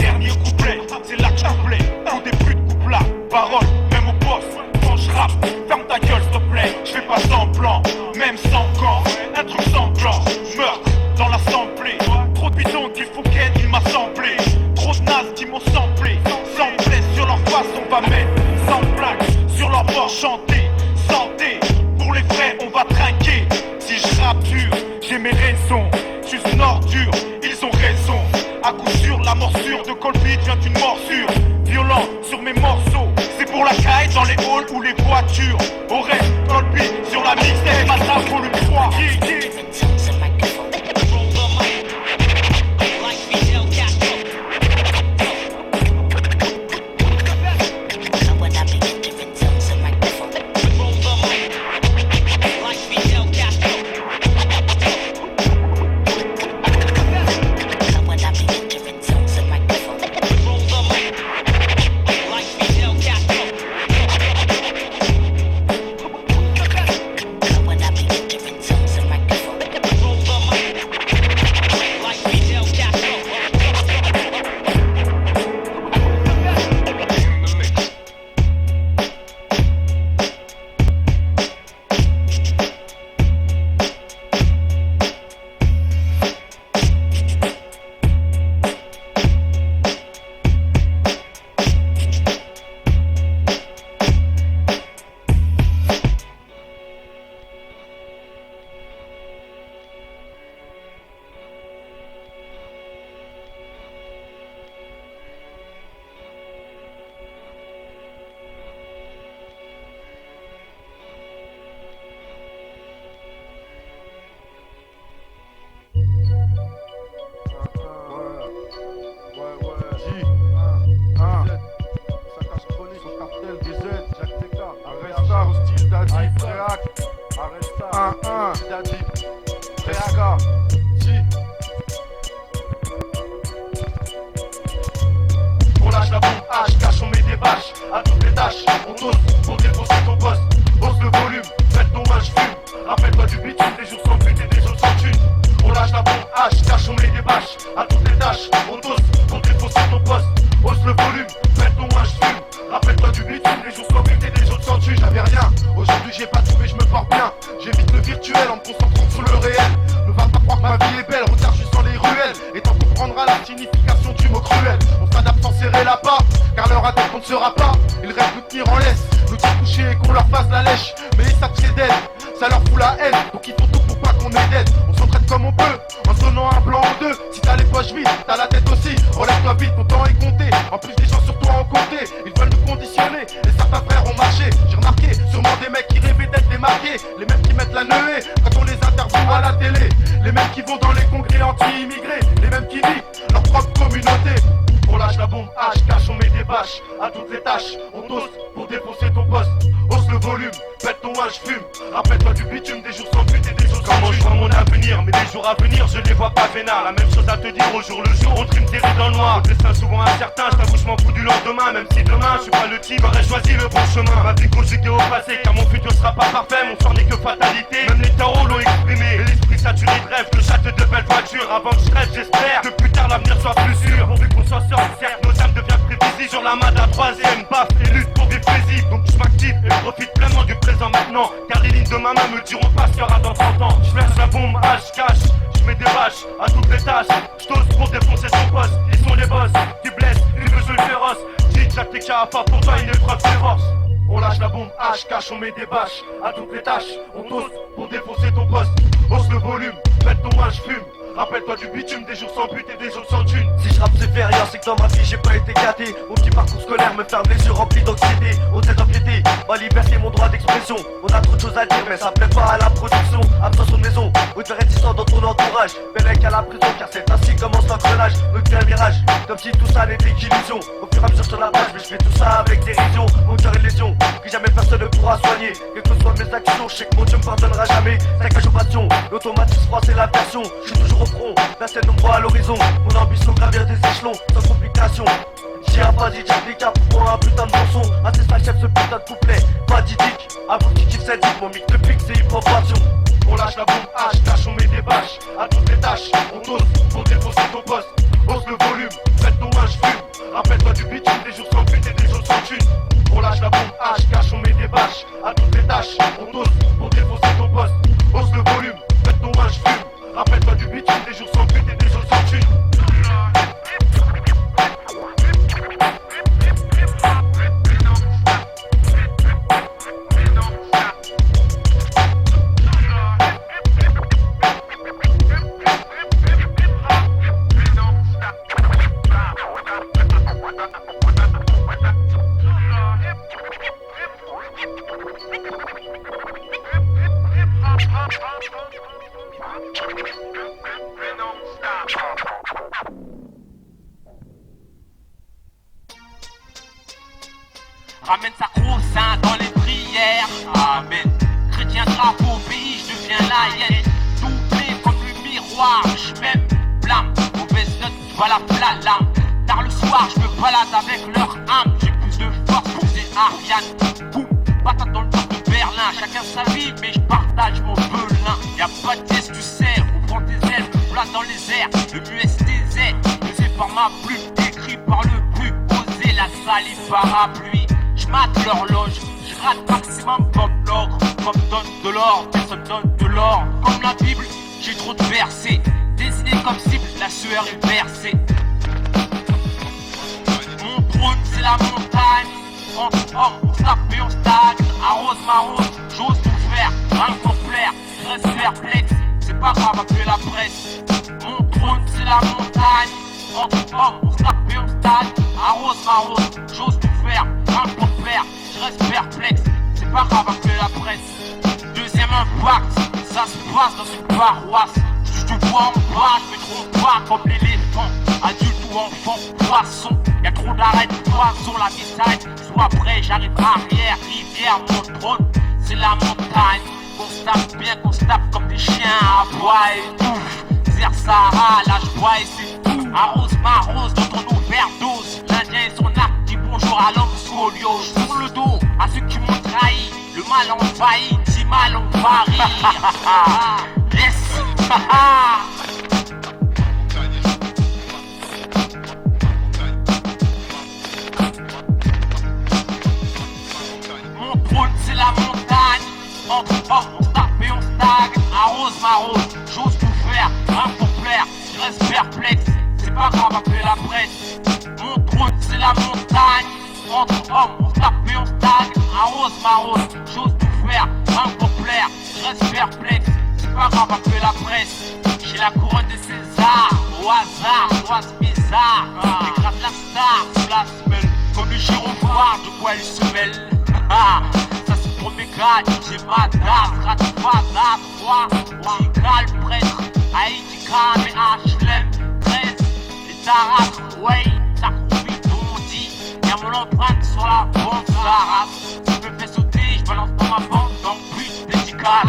Dernier couplet, c'est là que je plais. Tout des putes coupe là, parole, même au boss. Quand je rappe, ferme ta gueule s'il te plaît. Je fais pas semblant, même sans corps. Un truc sanglant, meurtre dans l'assemblée. Trop de bidons qu'il faut qu'elle, il m'a semblé. Trop de nazes qui m'ont samplé. Samplé sur leur face, on va mettre. Sans blague, sur leur bord chanter. Santé, pour les vrais, on va trinquer. Si je rappe dur, j'ai mes raisons. Juste une ordure, ils ont raison. À coup sûr, la morsure de Colby vient d'une morsure. Violent sur mes morceaux, voiture, au reste dans le beat, sur la mixtape, matin pour le 3. On lâche la bombe H, cache, on met des bâches à toutes les tâches, on dose pour défoncer ton poste. Hausse le volume, faites ton match, fume. Rappelle-toi du bitume, des jours sans but et des jours sans thune. On lâche la bombe H, cache, on met des bâches à toutes les tâches, on dose pour défoncer ton poste. Hausse le volume, faites ton match, fume. Rappelle-toi du bitume, des jours sans but et des jours sans thune. J'avais rien, aujourd'hui j'ai pas tout mais je me porte bien. J'évite le virtuel en me concentrant sur le réel. Ne va pas croire que ma vie est belle, regarde juste dans les ruelles et t'en comprendras la signification du mot cruel. On s'adapte sans serrer la part, car leur attaque on ne sera pas. Ils rêvent nous tenir en laisse, nous dire coucher et qu'on leur fasse la lèche. Mais ils savent que c'est d'aide, ça leur fout la haine. Donc ils font tout pour pas qu'on ait d'aide. On s'entraide comme on peut, en donnant un blanc ou deux. Si t'as les poches vides, t'as la tête aussi. Relève-toi vite, ton temps est compté. En plus des gens sur toi ont compté. Ils veulent nous conditionner, et certains frères ont marché. J'ai remarqué, sûrement des mecs qui rêvaient d'être démarqués. Les mêmes qui mettent la neuée quand on les interviewe à la télé. Les mêmes qui vont dans les congrès anti-immigrés. Les mêmes qui niquent leur propre communauté. On lâche la bombe H, cache, on met des bâches à toutes les tâches, on dose pour défoncer ton poste. Hausse le volume, pète ton H, fume. Rappelle-toi du bitume, des jours sans but et des jours sans thune. Je vois mon avenir, mais les jours à venir, je les vois pas vénard. La même chose à te dire au jour le jour, on trime tes rides dans le noir. Le destin souvent incertain, je t'avoue je m'en fous du lendemain. Même si demain, je suis pas le type, j'aurais choisi le bon chemin. Ma vie conjuguée au passé, car mon futur sera pas parfait. Mon sort n'est que fatalité, même les tarots l'ont exprimé. Et l'esprit saturé de rêve, que j'achète de belles voitures. Avant que je rêve, j'espère que plus tard l'avenir soit plus sûr. Pourvu qu'on s'en sorte, certes, nos âmes deviennent prévisibles. Sur la main d'un troisième, baf et lutte pour vivre paisible. Donc je m'active et profite pleinement du présent maintenant. Car les lignes de ma main me diront pas ce qu'il y aura dans 30 ans. Je flash la bombe, H, cache, je mets des bâches à toutes les tâches. Je t'ose pour défoncer son poste. Ils sont les boss, qui blessent, une jeu féroce. Dis Jack TK à part pour toi une épreuve féroce. On lâche la bombe H, cache, on met des bâches à toutes les tâches. On t'ose pour défoncer ton poste. Hausse le volume, faites ton H, fume. Rappelle-toi du bitume, des jours sans but et des jours sans thune. Si je rappe c'est fait rien, c'est que dans ma vie j'ai pas été gâté. Mon petit parcours scolaire me ferme les yeux remplis d'anxiété. On s'est empiété, ma liberté, mon droit d'expression. On a trop de choses à dire mais ça plaît pas à la production. Absence de maison, ou de réticence dans ton entourage. Bellec à la prison car c'est ainsi commence l'engrenage. Me fait un virage, comme si tout ça n'était qu'illusion. Au fur et à mesure sur la page, mais je fais tout ça avec dérision. Mon cœur est lésion, que jamais personne ne pourra soigner. Quelles que soient mes actions, je sais que mon Dieu me pardonnera jamais. Saccage aux passions, l'automatisme froid c'est la version. Je suis toujours au front, la scène nous voit à l'horizon. Mon ambition gravir des échelons, sans complication. J'ai un vas-y, j'ai des caps pour un putain de bon son. Assez ça chef ce putain de couplet, fatidique. Avoue qui kiffe cette mon mic de pique c'est hip-hop passion. On lâche la bombe H, cache, on met des bâches à toutes les tâches. On dose pour défoncer ton poste. Hausse le volume, faites ton H, fume. Rappelle-toi du bitume, des jours sans but et des jours sans thune. On lâche la bombe H, cache, on met des bâches à toutes les tâches. On dose pour défoncer ton poste. Hausse le volume, faites ton H, fume. Rappelle-toi du bitume, des jours sans but et des jours sans thune. ramène sa grosse sein dans les prières. Amen. Chrétien drapeau au pays, je deviens la hyène. Doublé comme le miroir, je m'aime blâme. Mauvaise note, je vois la flamme. Tard le soir, je me balade avec leur âme. J'ai plus de force pour ces Ariane. Boum, patate dans le temps de Berlin. Chacun sa vie, mais je partage mon belin. Y'a pas de pièce, tu sais, on prend tes ailes, place dans les airs. Le MUSTZ, pesé par ma plume, écrit par le plus osé, la salive parapluie. J'mate l'horloge, j'rate maximum comme l'ogre. Comme donne de l'or, personne donne de l'or. Comme la Bible, j'ai trop de versets. Désigné comme cible, la sueur est versée. Mon trône c'est la montagne. Entre hommes, on se tape et on stagne. Arrose ma rose, j'ose tout faire, rien pour plaire. Je reste perplexe, c'est pas grave appeler la presse. Mon trône c'est la montagne. Entre hommes, on se tape et on stagne. Arrose ma rose, j'ose tout faire, rien pour plaire. Je reste perplexe, c'est pas grave appeler la presse. Deuxième impact, ça se passe dans une paroisse. Je te vois en bas, je me trompe pas comme l'éléphant. Adulte ou enfant, poisson. Y'a trop d'arrêts de poisson, la vie s'arrête. Soit prêt, j'arrive arrière, rivière, mon trône, c'est la montagne. Qu'on se tape bien, qu'on se tape comme des chiens à bois et tout. Zer Sahara, là je bois et c'est tout. Arrose ma rose dans ton overdose. L'Indien et son arc dit bonjour à l'homme scoliose. Sur le dos, à ceux qui m'ont trahi. Le mal envahit, si mal on varie. Yes. Mon trône c'est la montagne. Entre hommes on se tape et on stagne. Arrose ma rose, j'ose tout faire, rien pour plaire. Je reste perplexe, c'est pas grave appeler la presse. Mon trône c'est la montagne. Entre hommes on se tape et on stagne. Arrose ma rose, j'ose tout faire, rien pour plaire. Je reste perplexe, c'est pas grave appeler la presse. J'ai la couronne de César, au hasard, oise bizarre. Écrase la star sous la semelle, comme le gyrophare de quoi elle se mêle. Ça c'est pour mes gars, j'ai ma date, rate pas date, moi, Tika le prêtre, Haïtika, mais HLM, 13, les Tarasses, ouais, ça croupit bondi, y'a mon empreinte sur la bande de la race. Si je me fais sauter, je balance dans ma bande, dans plus d'étical.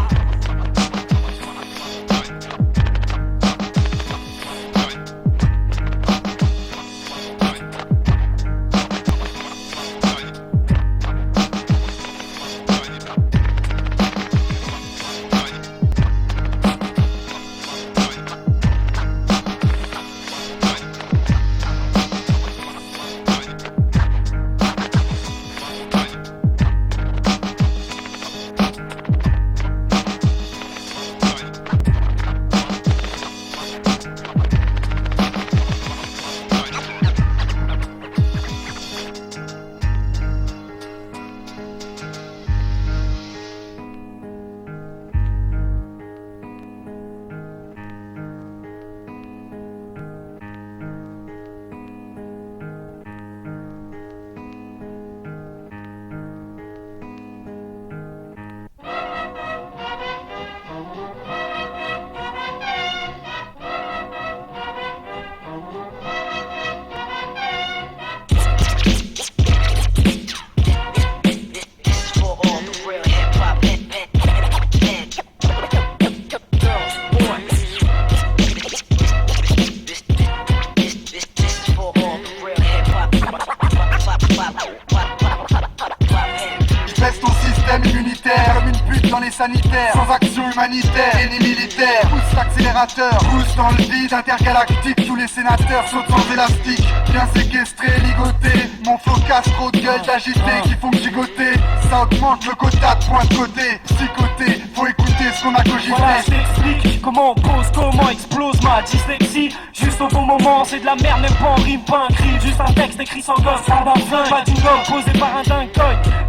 Sanitaire, sans action humanitaire, et ni militaire. Pousse l'accélérateur, pousse dans le vide intergalactique. Tous les sénateurs sautent sans élastique. Bien séquestrés, ligotés. Mon focus, trop de gueules d'agités qui font gigoter. Ça augmente le quota de points de côté. Psychoté, faut écouter ce qu'on a cogité. Voilà, je t'explique comment on pose, comment explose ma dyslexie. Juste au bon moment, c'est de la merde, même pas en rime, pas un cri. Juste un texte écrit sans gosse, ça va flingue. Pas d'une gomme posée par un dingue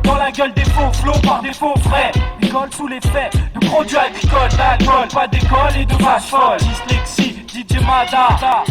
dans la gueule des faux flots par des faux frais. École sous l'effet de produits agricoles, d'alcool, pas d'école et de vache folle. Dyslexie, DJ Mada.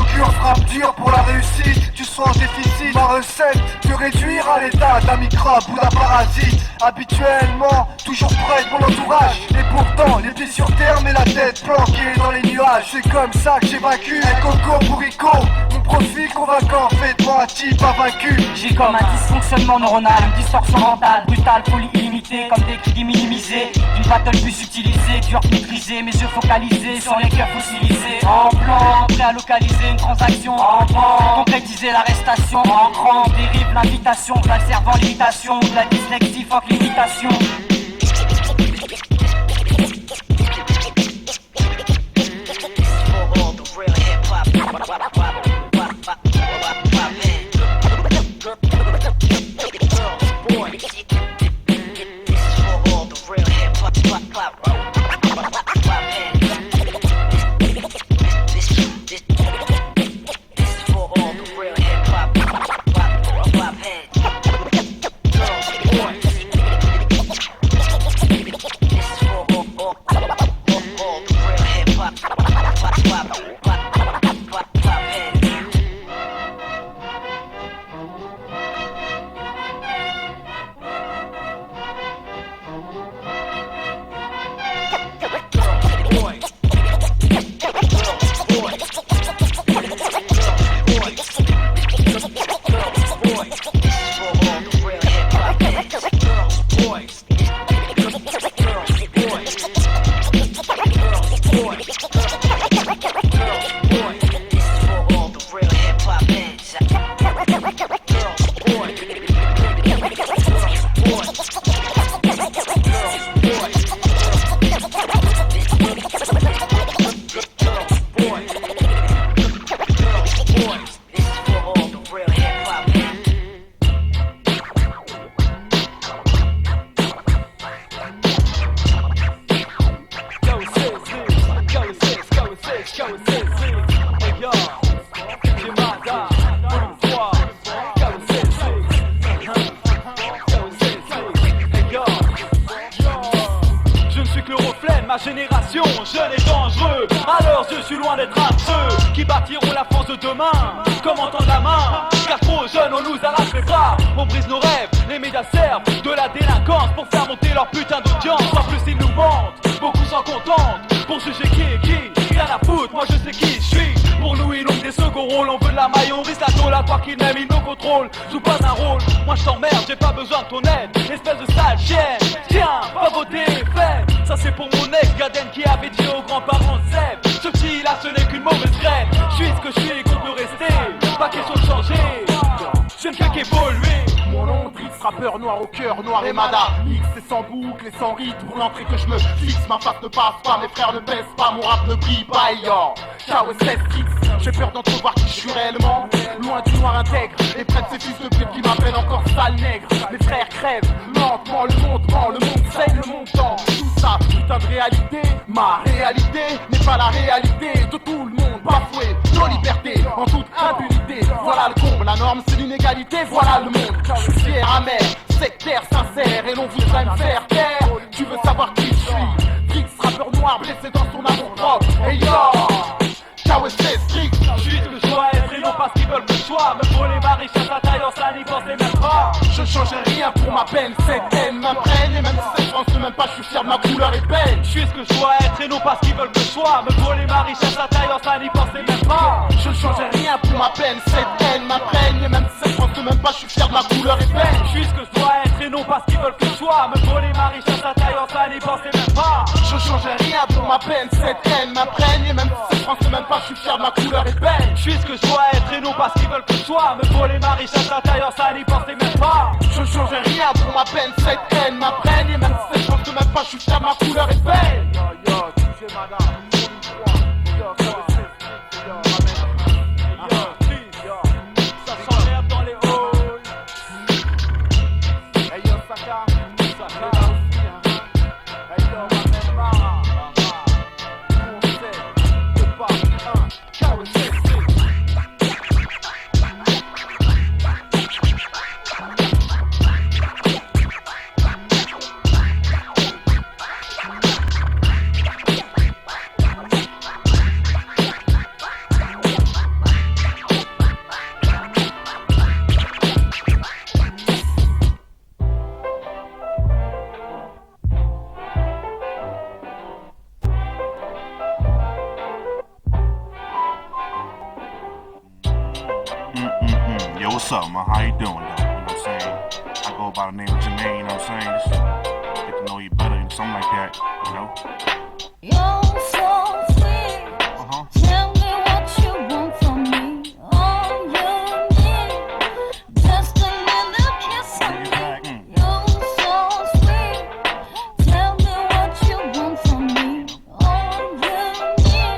procure frappe dure pour la réussite. Tu seras en déficit, ma recette te réduire à l'état d'un microbe ou d'un parasite. Habituellement, toujours prêt pour l'entourage. Et pourtant, les pieds sur terre mais la tête planquée dans les nuages. C'est comme ça que j'ai vaincu un coco bourrico. Mon profil convaincant fait de moi un type invaincu. J'ai comme un dysfonctionnement neuronal, une distorsion mentale, brutale, folie illimitée, comme des crédits minimisés. Une battle plus utilisée, dure maîtrisée, mes yeux focalisés sur les cœurs fossilisés. En plan, prêt à localiser une transaction. En plan, concrétiser l'arrestation. En cran, dérive l'invitation, de la servant l'imitation, de la dyslexie, fuck l'imitation. Génération, jeune et dangereux. Alors je suis loin d'être un de ceux qui bâtiront la France de demain. Comme en temps de la main, car trop jeunes on nous arrache les bras. On brise nos rêves, les médias servent de la délinquance pour faire monter leur putain d'audience. En plus ils nous mentent, beaucoup s'en contentent pour juger qui est qui. Rien à foutre, moi je sais qui je suis. Pour nous ils ont des seconds rôles, on veut de la maille, on risque la tôle. À croire qu'ils m'aiment, ils nous contrôlent. Joue pas un rôle, moi je t'emmerde, j'ai pas besoin de ton aide. Espèce de sale chienne, tiens, pas voter fait. Ça c'est pour mon ex Gaden qui avait dit aux grands-parents de Seb. Ce petit là ce n'est qu'une mauvaise graine. Je suis ce que je suis et qu'on peut rester. Pas question de changer, j'aime bien qu'évoluer. Mon nom, Drix, rappeur noir au cœur, noir et mada. Mix et sans boucle et sans rythme, pour l'entrée que je me fixe. Ma face ne passe pas, mes frères ne baissent pas, mon rap ne brille pas, yo. KOSS Drix, j'ai peur d'entrevoir qui je suis réellement. Loin du noir intègre, et près de ces fils de pute qui m'appellent encore sale nègre. Mes frères crèvent, lentement, le monde saigne, le monde tend. Tout ça, putain de réalité, ma réalité n'est pas la réalité de tout le monde. Bafoué, nos libertés, en toute impunité. Voilà le comble, la norme c'est l'inégalité, voilà le monde. Je suis fier, amer, sectaire, sincère, et l'on voudrait me faire taire. Tu veux savoir qui je suis? Drix, rappeur noir, blessé dans son amour propre. Hey yo, KOSS Drix. Je suis ce que je dois être et non pas ce qu'ils veulent que je sois. Me voler ma richesse, la taille en ça n'y pensez même pas. Je changerai rien pour ma peine, cette haine m'imprègne. Et même si cette France ne m'aime pas, je suis fier de ma couleur et belle. Je suis ce que je dois être et non pas ce qu'ils veulent que je sois. Me voler ma richesse, la taille en ça n'y pensez même pas. Je changerai rien pour ma peine, cette haine m'imprègne. Et même si cette France ne m'aime pas, je suis fier de ma couleur et belle. Je suis ce que je dois être et non pas ce qu'ils veulent que je sois. Me voler ma richesse, la taille en ça n'y pensez même pas. Je changerai rien pour ma peine, cette haine m'imprègne. Et même si cette France ne m'aime pas, je suis fier de ma couleur et belle. Je suis ce que je dois être et non pas ce qu'ils veulent que je sois. Me voler ma richesse, la taille en ça n'y pensez même pas. Je changerai rien pour ma peine, cette haine m'imprègne. Et même si cette France ne m'aime pas, je suis fier de ma couleur et belle. Yo, yo, DJ Madame, ça s'emmerde dans les halls. hey yo, Saka, Saka là aussi, hein. Hey yo, ma mère Mara, on sait, c'est pas un KOSS. what's up, man? How you doing, though? You know what I'm saying? I go by the name of Jermaine, you know what I'm saying? Just get to know you better, something like that, you know? You're so sweet. Tell me what you want from me. All you need, just a little kiss on me. You're so sweet. Tell me what you want from me. All you need,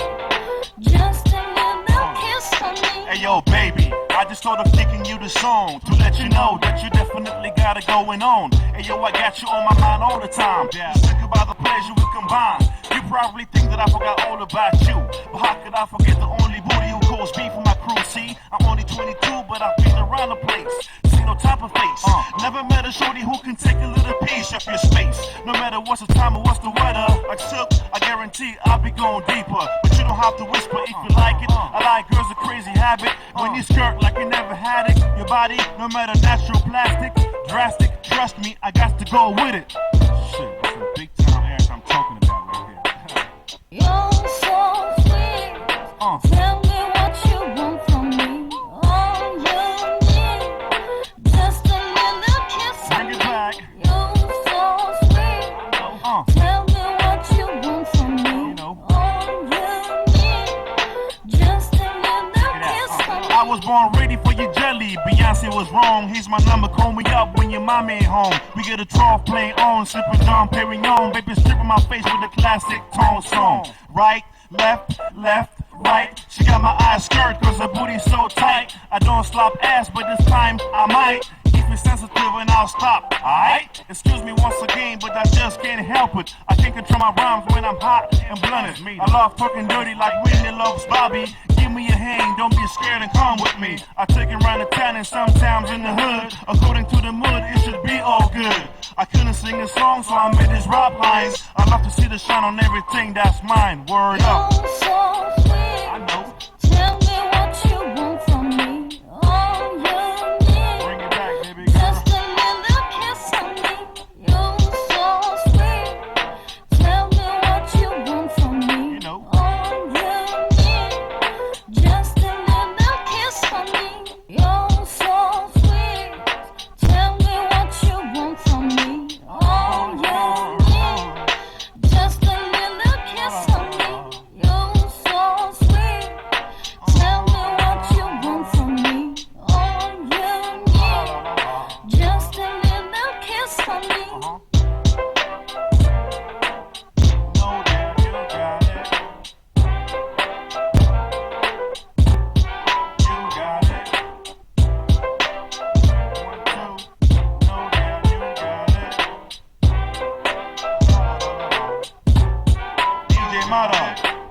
just a little kiss on me. Hey, yo, baby, I just thought of kicking you the song to let you know that you definitely got it going on. Hey, yo, I got you on my mind all the time. Just think about the pleasure we combine. You probably think that I forgot all about you, but how could I forget the only booty who calls me for my crew? See, I'm only 22, but I've been around the place. See no type of face. Never met a shorty who can take a little piece of your space. No matter what's the time or what's the weather, like silk, I guarantee I'll be going deeper. But you don't have to whisper if you like it. I like girls with crazy habit. When you skirt like you never had it, your body, no matter natural, plastic, drastic. Trust me, I got to go with it. Shit, that's some big time air I'm talking about right here. You're so sweet. Tell me what you want from me. All you need, just a little kiss on me. You're so sweet. Tell me what you want from me. All you need, just a little kiss on me. I was born ready for your jelly. Beyonce was wrong. Here's my number. Call me up when your mommy ain't home. We get a 12 playing on, sipping Dom Perignon. Baby stripping my face with a classic tone song. Right, left, right. She got my eyes skirt cause her booty's so tight. I don't slop ass, but this time I might. Keep me sensitive and I'll stop, alright? Excuse me once again, but I just can't help it. I can't control my rhymes when I'm hot and blunted. I love talking dirty like Whitney loves Bobby. Give me a hand, don't be scared and come with me. I take it round the town and sometimes in the hood. According to the mood, it should be all good. I couldn't sing a song, so I made these rap lines. I love to see the shine on everything that's mine. Word up. You're so sweet. I know. Tell me what you want from me. All you need, Bring it back, baby. just a little kiss on me. You're so sweet. Tell me what you want from me. You know. All you need, just a little kiss on me. You're so sweet. Tell me what you want from me. All you need, just a little kiss on me. You're so sweet. Tell me what you want from me. All you need, just a little kiss on me. Know that you got it. You got it. 1, 2. Know that you got it. DJ Mata,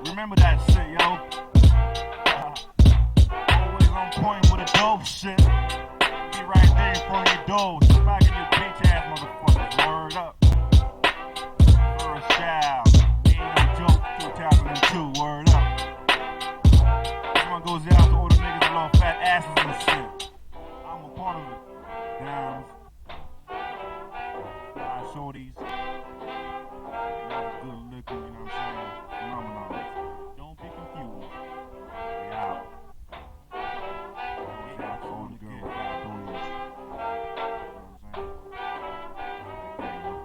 remember that shit, yo. Always on point with the dope shit. Be right there in front of your door, smacking your bitch ass motherfuckers. Word up. First child, ain't no joke. 2002. Word up. This one goes out to all the niggas with little fat asses and shit. I'm a part of it. Downs. Shorties. Good looking, you know what I'm saying? Phenomenal. Don't be confused. We out. Goes out to all the girls, bad boys. You know what I'm saying?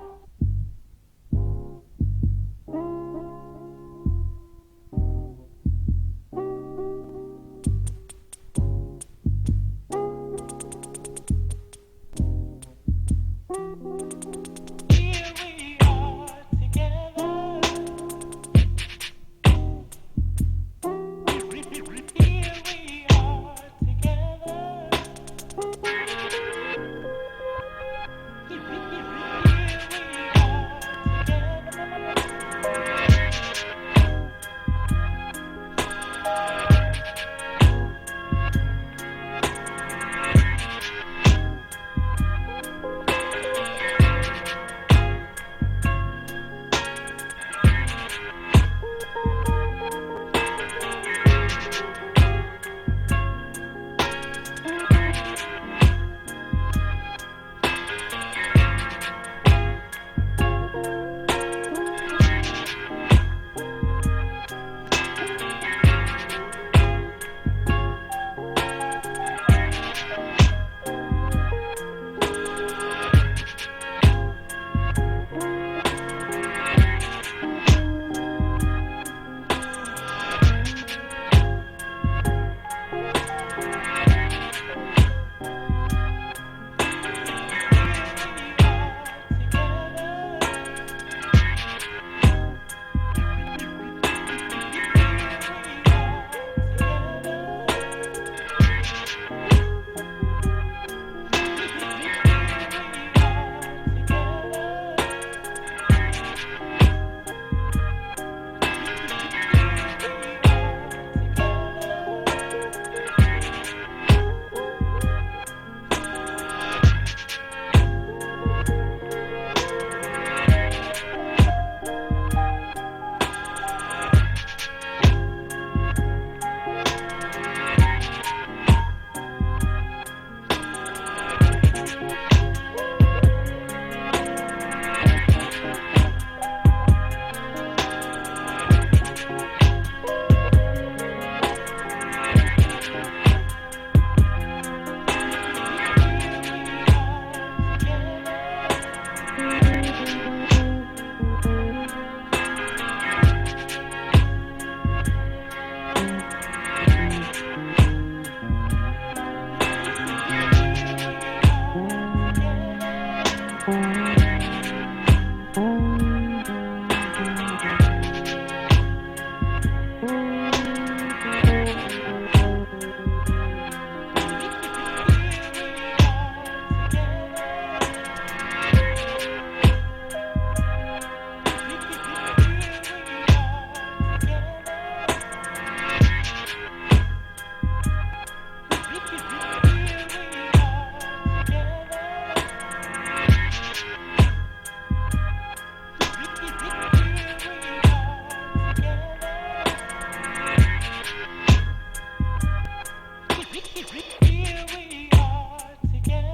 Here we are together.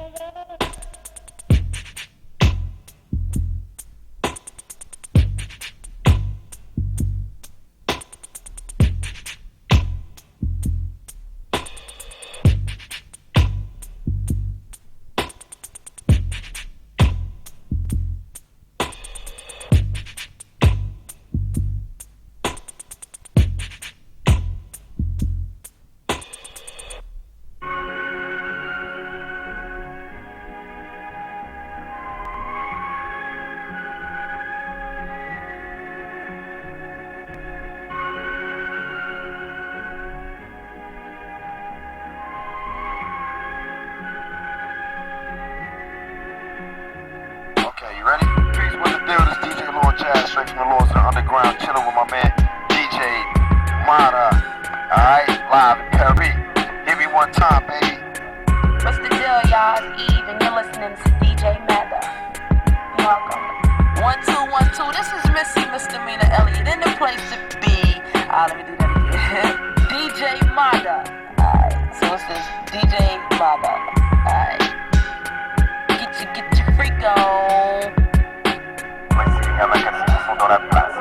Okay, you ready? Peace, what the deal? This DJ Lord Jazz, straight from the Lords of the Underground, chilling with my man DJ Mata. Alright, live in Paris. Give me one time, baby. What's the deal, y'all? It's Eve, and you're listening to DJ Mata. Welcome. 1 2 1 2. This is Missy Misdemeanor Elliott in the place to be. Let me do that again. DJ Mata. Alright, so what's this? DJ Mata. Alright. Get your freak on. Voici les Yamakasi qui sont dans la place.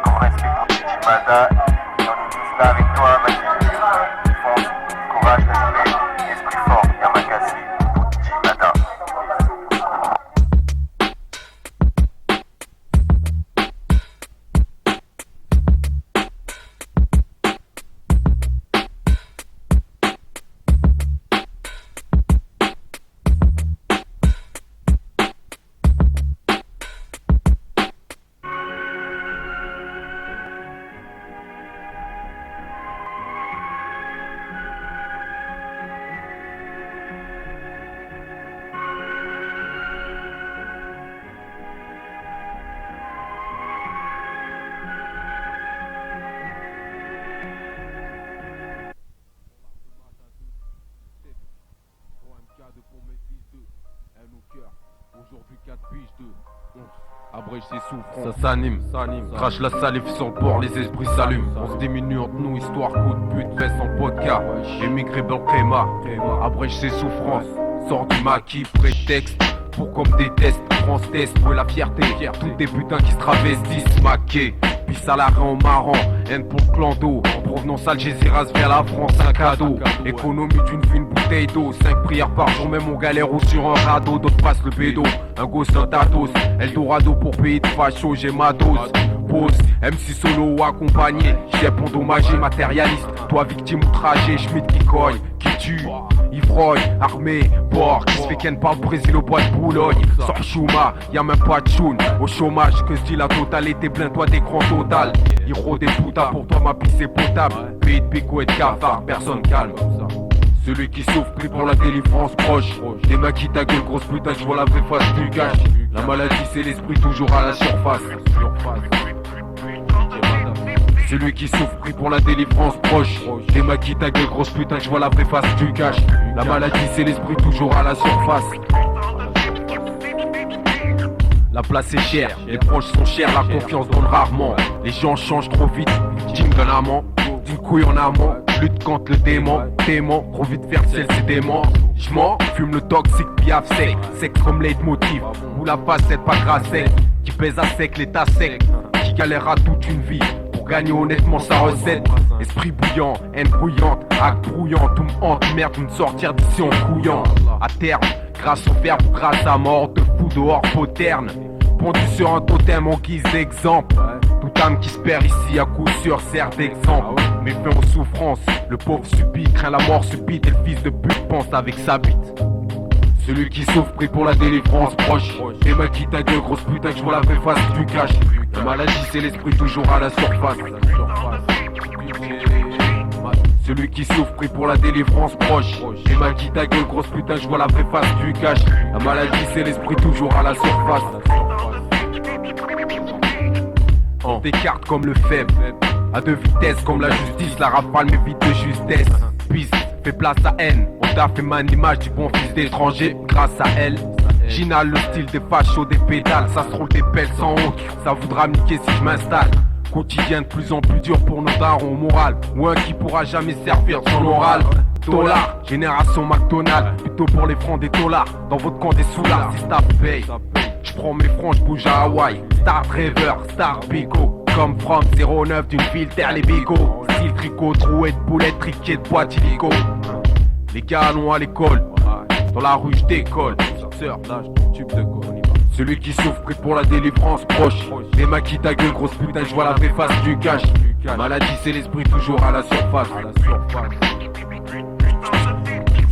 Qu'on respecte mon DJ Mata. On est tous là avec toi, vas-y. Fonce, courage, respect, esprit fort, Yamakasi, DJ Mata. Aujourd'hui 4 piges de 11. Abrège ses souffrances, ça s'anime, crache la salive sur le port, les esprits s'allument. On se diminue entre nous, histoire coup de pute, fait sans vodka. Émigré blanc créma, abrège ses souffrances, sort du maquis, prétexte. Pour qu'on me déteste, France test, où est la fierté? Tous des putains qui se travestissent, maqués. Puis salarié en marrant, haine pour le clando. En provenance Algésiras vers la France, un cadeau. Économie d'une fine bouteille d'eau. 5 prières par jour, même on galère ou sur un radeau. D'autres passent le bédo, un gosse, un tatos. Eldorado pour pays de facho, j'ai ma dose. Pause, MC solo ou accompagné. Chef endommagé, matérialiste. Toi victime outragée, Schmitt qui cogne, qui tue. Ivrogne, armé, bord, qui se fait ken par le Brésil au bois de Boulogne. Sors Chouma, y'a même pas de choune. Au chômage, que se dit la totalité, plains-toi d'écran total. Hiro des putas, pour toi ma pisse est potable. Pays de pico et de cafard, personne calme. Celui qui souffre, pris pour la délivrance proche. Des maquis ta gueule, grosse putain, je vois la vraie face du cash. La maladie c'est l'esprit toujours à la surface. Celui qui souffre, pris pour la délivrance proche. Des maquis ta gueule, grosse putain, je vois la vraie face du cash. La maladie c'est l'esprit toujours à la surface. La place est chère, les proches sont chers, la confiance donne rarement. Les gens changent trop vite, victime d'un amant, d'une couille en amant. Lutte contre le démon, trop vite faire celle c'est dément. J'mens, fume le toxique, piaf sec, sexe comme leitmotiv. Ou la facette pas grassée, qui pèse à sec l'état sec, qui galérera toute une vie. Pour gagner honnêtement sa recette. Esprit bouillant, haine brouillante, acte brouillant, tout me hante, merde, une sortir d'ici en couillant. À terme, grâce au verbe ou grâce à mort, de fou dehors poterne. Pondu sur un totem en guise d'exemple. Toute âme qui se perd ici à coup sûr sert d'exemple. Mais fait en souffrance, le pauvre subit, craint la mort subite. Et le fils de pute pense avec sa bite. Celui qui souffre pris pour la délivrance proche. Et ma qui ta gueule, grosse putain, que je vois la vraie face du cash. La maladie c'est l'esprit toujours à la surface. Celui qui souffre pris pour la délivrance proche. Et ma qui ta gueule, grosse putain, je vois la vraie face du cash. La maladie c'est l'esprit toujours à la surface. On t'écarte comme le faible, à deux vitesses comme la justice, la rafale m'évite de justesse. Pisse, fais place à haine, on t'a fait man l'image du bon fils d'étranger grâce à elle. J'inhale le style des fachos, des pédales, ça se roule des pelles sans honte, ça voudra me niquer si je m'installe. Quotidien de plus en plus dur pour nos darons au moral, ou un qui pourra jamais servir son oral. dollars. Génération McDonald's, plutôt pour les francs des dollars. Dans votre camp des soulards, si ça paye. J'prends mes francs, j'bouge à Hawaï. Star Driver, Star Bigo. Comme From 09 d'une ville terre les bigots. Style tricot, troué de boulettes, triquet de boîte illico. Les gars allons à l'école. Dans la rue j'décolle. Sœur, lâche ton tube de gomme. Celui qui souffre pris pour la délivrance proche. Les maquis ta gueule, grosse putain, je vois la vraie face du cash. Maladie c'est l'esprit toujours à la surface.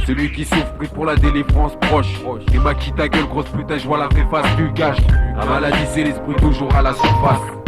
Celui qui souffre pris pour la délivrance proche. Les maquis ta gueule, grosse putain, je vois la vraie face du cash. La maladie c'est l'esprit toujours à la surface.